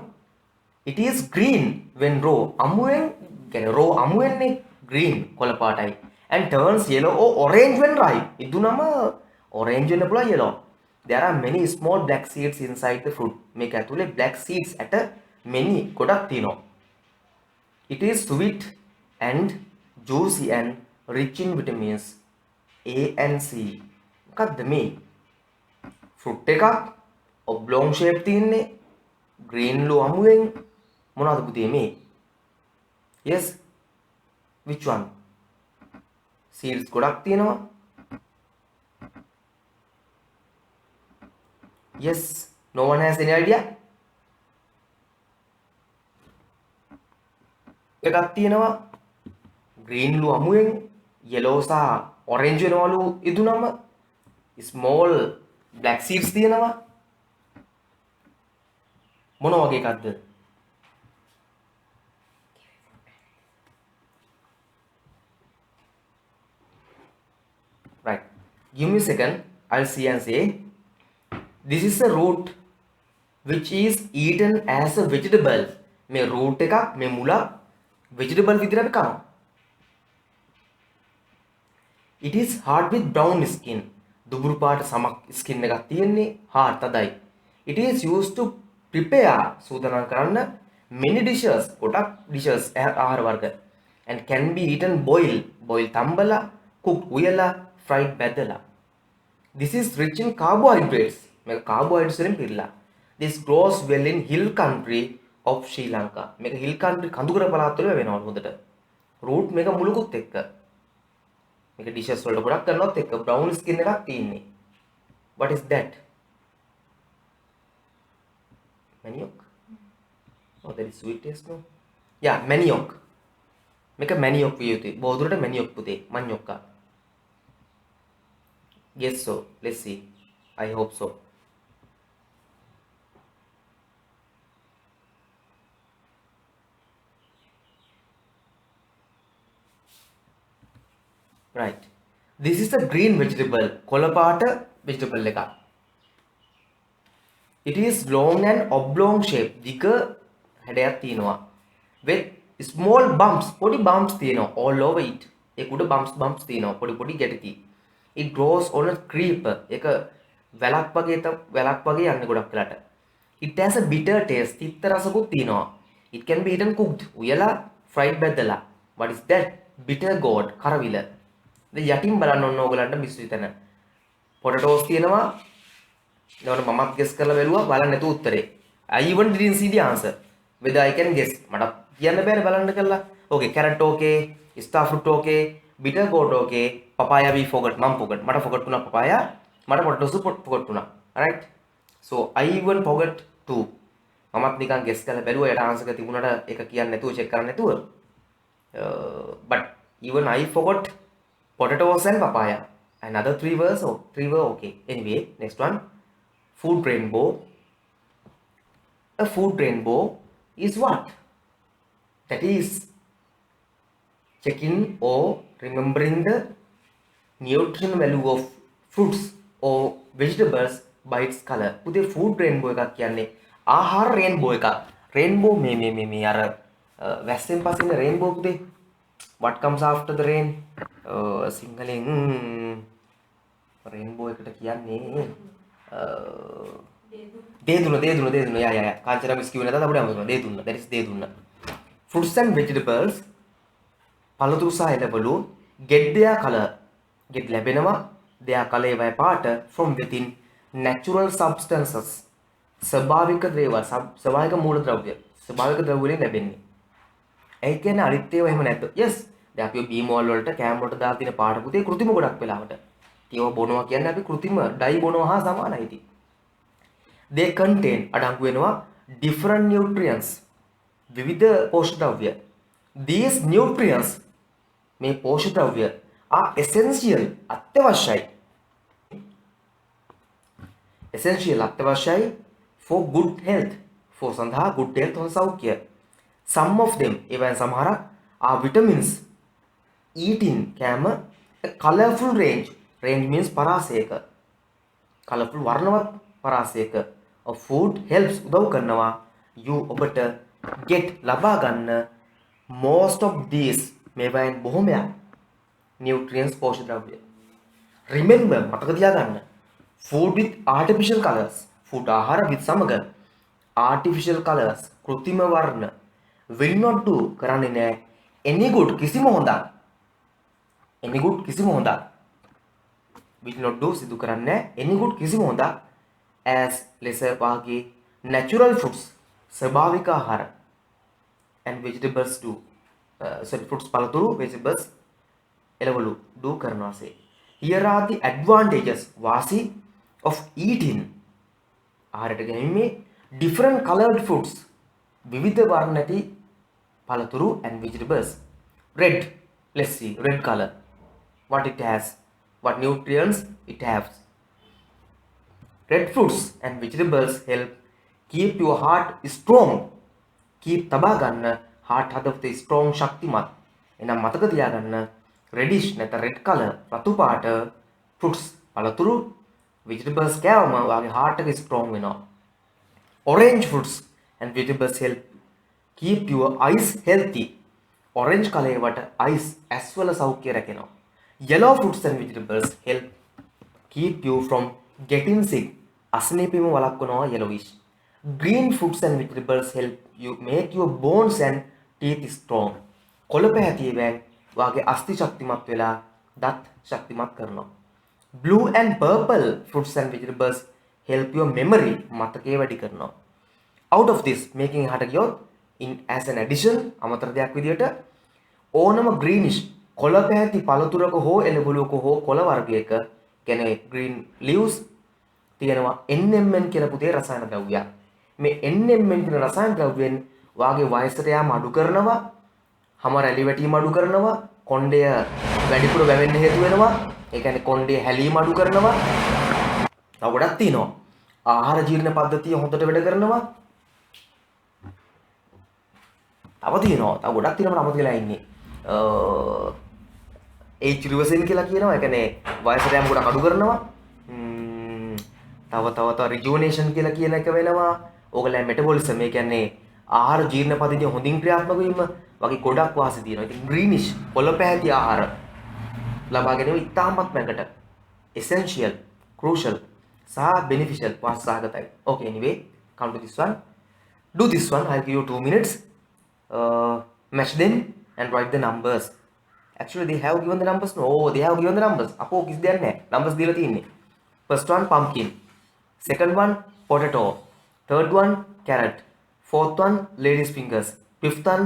It is green when raw. අමුවෙන් කියන්නේ raw අමුවෙන්නේ green කොළ පාටයි. And turns yellow or orange when ripe. ඉදුනම orange වෙන්න පුළුවන් yellow. There are many small black seeds inside the fruit. මේක ඇතුලේ black seeds ඇට many ගොඩක් තියෙනවා. It is sweet and juicy and rich in vitamins A and C. මොකක්ද මේ? fruit එකක් oblong shape තියෙන්නේ. green ලු අමුවෙන් මොනවද පුතේ මේ? Yes. Which one? Seeds ගොඩක් තියෙනවා. Yes. No one has any idea? එකක් තියෙනවා. green ලු අමුවෙන් yellow සහ orange වෙනවලු ඉදුනම small black seeds තියෙනවා. මොන වගේ එකක්ද? Right. Give me a second. I'll see and say. This is a root which is eaten as a vegetable. මේ root එකක් මේ මුල vegetable විදිහට අපි කනවා. It is hard with brown skin. දුබුරු පාට සමක් skin එකක් තියෙන්නේ hard තදයි. It is used to prepare සූදානම් කරන්න many dishes ගොඩක් dishes ආහාර වර්ග and can be eaten boil තම්බලා cooked උයලා fried බැදලා. This is rich in carbohydrates. මේක carbohydrates වලින් පිරලා. This grows well in hill country of Sri Lanka. මේක hill country කඳුකර පළාත් වල වෙනවලු හොඳට. root මේක මුලකුත් එක්ක. මේක dishes වලට ගොඩක් කරනවත් එක්ක brown skin එකක් තියෙන්නේ. What is that? Manioc. Oh, there is sweet taste, no? Yeah, manioc. මේක manioc විය යුතුයි. බොහෝ දුරට manioc පුතේ. මඤ්ඤොක්කා. Yes, so. Let's see. I hope so. Right. This is a green vegetable. කොළ පාට vegetable එකක්. It is long and oblong shape. දිග හැඩයක් තියෙනවා. With small bumps පොඩි bumps තියෙනවා all over it. ඒක උඩ bumps තියෙනවා පොඩි ගැටි. It grows on a creeper. ඒක වැලක් වගේ යන්නේ ගොඩක් වෙලාට. It has a bitter taste. තිත්ත රසකුත් තියෙනවා. It can be eaten cooked. උයලා fried බැදලා. What is that? Bitter gourd. කරවිල. දැන් යටින් බලන්න ඕන ඕගලන්ට මිස්සු තැන. potatoes තියෙනවා. එතකොට මමත් guess කරලා බැලුවා බලන්න නැතුව උත්තරේ. I even didn't see the answer. Whether I can guess. මට කියන්න බෑනේ බලන්න කළා. Okay, carrot okay, star fruit okay, bitter gourd okay, papaya we forgot. මම forgot. මට forgot වුණා papaya. මට potatoes forgot වුණා. Alright. So I even forgot to. මමත් නිකන් guess කරලා බැලුවා යට answer එක තිබුණාට ඒක කියන්න නැතුව check කරන්න නැතුව. But even I forgot potatoes and papaya. Another three were okay. Anyway, next one. Food rainbow. A food rainbow is what? That is checking or remembering the nutrition value of fruits or vegetables by its color. පුතේ food rainbow එකක් කියන්නේ ආහාර rainbow එකක්. Rainbow මේ අර වැස්සෙන් පස්සේ ඉන්න rainbow පුතේ. What comes after the rain? සිංහලෙන් rainbow එකට කියන්නේ දේදුන යා කාංචනා මිස් කිව්වේ නැතත් අපිට හම්බුනා දේදුන. That is දේදුන. Fruits and vegetables පළතුරු සහ එළවලු get their color get ලැබෙනවා their color ඒවයි පාට from within natural substances ස්වභාවික දේවල් ස්වභාවික මූලද්‍රව්‍ය ස්වභාවික ද්‍රව්‍ය වලින් ලැබෙන්නේ. ඒ කියන්නේ අනිත් ඒවා එහෙම නැද්ද? Yes. දැන් අපි බීම් වල වලට කෑම වලට දාලා තියෙන පාට පුතේ කෘත්‍රිම ගොඩක් වෙලාවට. ඒව බොනවා කියන්නේ අපි කෘත්‍රිම ඩයි බොනවා හා සමානයි ඉතින්. They contain අඩංගු වෙනවා different nutrients විවිධ පෝෂක ද්‍රව්‍ය. These nutrients මේ පෝෂක ද්‍රව්‍ය are essential අත්‍යවශ්‍යයි. Essential අත්‍යවශ්‍යයි for good health for සඳහා good health හොඳ සෞඛ්‍ය. Some of them even සමහරක් are vitamins eating කෑම a colorful range means පරාසයක colorful වර්ණවත් පරාසයක of food helps උදව් කරනවා you ඔබට get ලබා ගන්න most of these මේවායින් බොහොමයක් nutrients පෝෂක ද්‍රව්‍ය. Remember මතක තියාගන්න food with artificial colors food ආහාර with සමග artificial colors කෘත්‍රිම වර්ණ will not do කරන්නේ නැහැ any good කිසිම හොඳක් will not do සිදු කරන්නේ any good කිසිම හොඳක් as lesser වාගේ natural fruits ස්වභාවික ආහාර and vegetables do fruits පළතුරු vegetables එළවලු do කරනවාසේ. Here are the advantages වාසි of eating ආහාරයට ගැනීමේ different colored fruits විවිධ වර්ණ ඇති පළතුරු and vegetables. Red, let's see red color what it has, what nutrients it has. Red fruits and vegetables help keep your heart strong. Keep තබා ගන්න heart හදවත strong ශක්තිමත්. එහෙනම් මතක තියාගන්න reddish නැත්නම් red color රතු පාට fruits පළතුරු vegetables කෑවම ඔයාගේ heart එක strong වෙනවා. Orange fruits and vegetables help keep your eyes healthy. Orange color එකට eyes as well as සෞඛ්‍ය රැකෙනවා. Yellow fruits and vegetables help keep you from getting sick. අසනීපෙම වළක්වනවා yellowish. Green fruits and vegetables help you make your bones and teeth strong. කොළපැහැතියෙන් වාගේ අස්ථි ශක්තිමත් වෙලා දත් ශක්තිමත් කරනවා. Blue and purple fruits and vegetables help your memory මතකයේ වැඩි කරනවා. Out of this making හට ගියොත් in as an addition අමතර දෙයක් විදියට ඕනම greenish කොළ පැහැති පළතුරක හෝ එළවලුක හෝ කොළ වර්ගයක කියන්නේ green leaves තියෙනවා NMN කියලා පුතේ රසායන ද්‍රව්‍යයක්. මේ NMN කියන රසායන ද්‍රව්‍යයෙන් වාගේ වයසට යාම අඩු කරනවා, හැම රැලි වැටීම අඩු කරනවා, කොණ්ඩය වැඩිපුර වැවෙන්න හේතු වෙනවා. ඒ කියන්නේ කොණ්ඩේ හැලීම අඩු කරනවා. තව ගොඩක් තියෙනවා. ආහාර ජීර්ණ පද්ධතිය හොඳට වැඩ කරනවා. තව ගොඩක් තියෙනවා අමතක වෙලා ඉන්නේ. age reversing කියලා කියනවා. ඒ කියන්නේ වයසට යෑම ගොඩක් අඩු කරනවා. තව rejuvenation කියලා කියන එක වෙනවා. ඕගලගේ metabolism ඒ කියන්නේ ආහාර ජීර්ණ පද්ධතිය හොඳින් ක්‍රියාත්මක වීම වගේ ගොඩක් වාසි තියෙනවා. ඉතින් greenish කොළ පැහැති ආහාර ලබා ගැනීම ඉතාමත් මැකට essential, crucial සහ beneficial වාසි සහගතයි. Okay, anyway, come to this one. Do this one. I'll give you 2 minutes. Match them and write the numbers. Actually, they have given the numbers. No, they have given the numbers. අපෝ කිසි දෙයක් නැහැ. Numbers දීලා තියෙන්නේ. First one, pumpkin. Second one, potato. Third one, carrot. Fourth one, lady's fingers. Fifth one,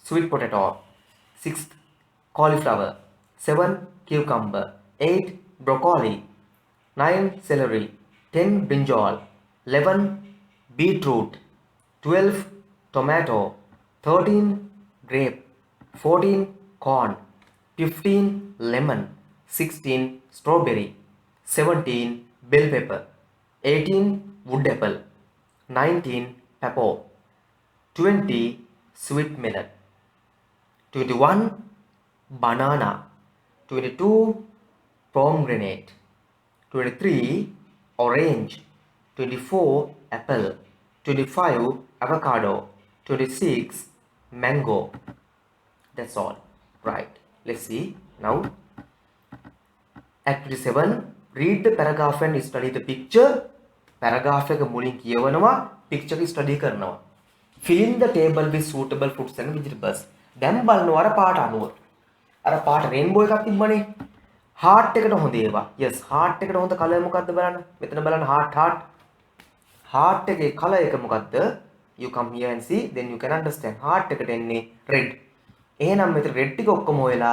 sweet potato. Sixth, cauliflower. 7, cucumber. 8, broccoli. 9, celery. 10, brinjal. 11, beetroot. 12, tomato. 13, grape. 14, corn. 15, lemon. 16, strawberry. 17, bell pepper. 18, wood apple. 19, pepper. 20, sweet melon. 21, banana. 22, pomegranate. 23, orange. 24, apple. 25, avocado. 26, mango. That's all. Right. Let's see now. Activity 7. Read the paragraph and study the picture. Paragraph එක මුලින් කියවනවා, picture එක study කරනවා. Fill in the table with suitable fruits and vegetables. දැන් බලනවා අර පාට අනුව. අර පාට රේන්බෝ එකක් තිබ්බනේ. heart එකට හොඳ ඒවා. yes, heart එකට හොඳ color මොකක්ද බලන්න. මෙතන බලන්න heart. heart එකේ color එක මොකක්ද? You come here and see, then you can understand. heart එකට එන්නේ red. එහෙනම් මෙතන red ටික ඔක්කොම හොයලා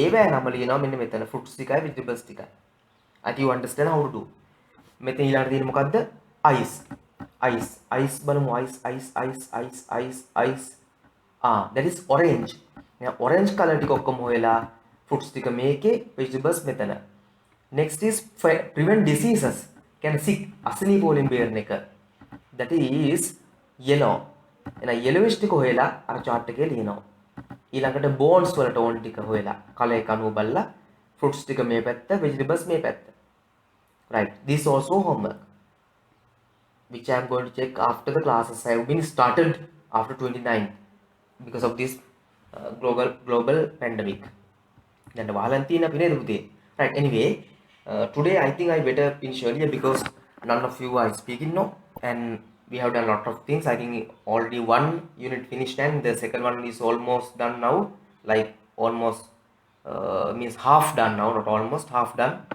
ඒවැ නම ලියනවා මෙන්න මෙතන fruits ටිකයි vegetables ටිකයි. I you understand how to do. මෙතන ඊළඟට තියෙන්නේ මොකද්ද? ice බලමු. ice. That is orange. orange color ටික ඔක්කොම හොයලා fruits ටික මේකේ, vegetables මෙතන. Next is prevent diseases. කියන්නේ sick අසනීප වලින් බේරන එක. That is yellow. එහෙනම් yellowish ටික හොයලා අර chart එකේ ලියනවා. ඊළඟට bones වලට ඕන ටික හොයලා color එක අනුව බලලා fruits ටික මේ පැත්ත, vegetables මේ පැත්ත. Right. This also homework which I am going to check after the classes have been started after 29th because of this global pandemic. Then Valentina Pinedute. Right. Anyway, today I think I better finish earlier because none of you are speaking now, and we have done a lot of things. I think already one unit finished and the second one is almost done now. Like almost means half done now, not almost half done.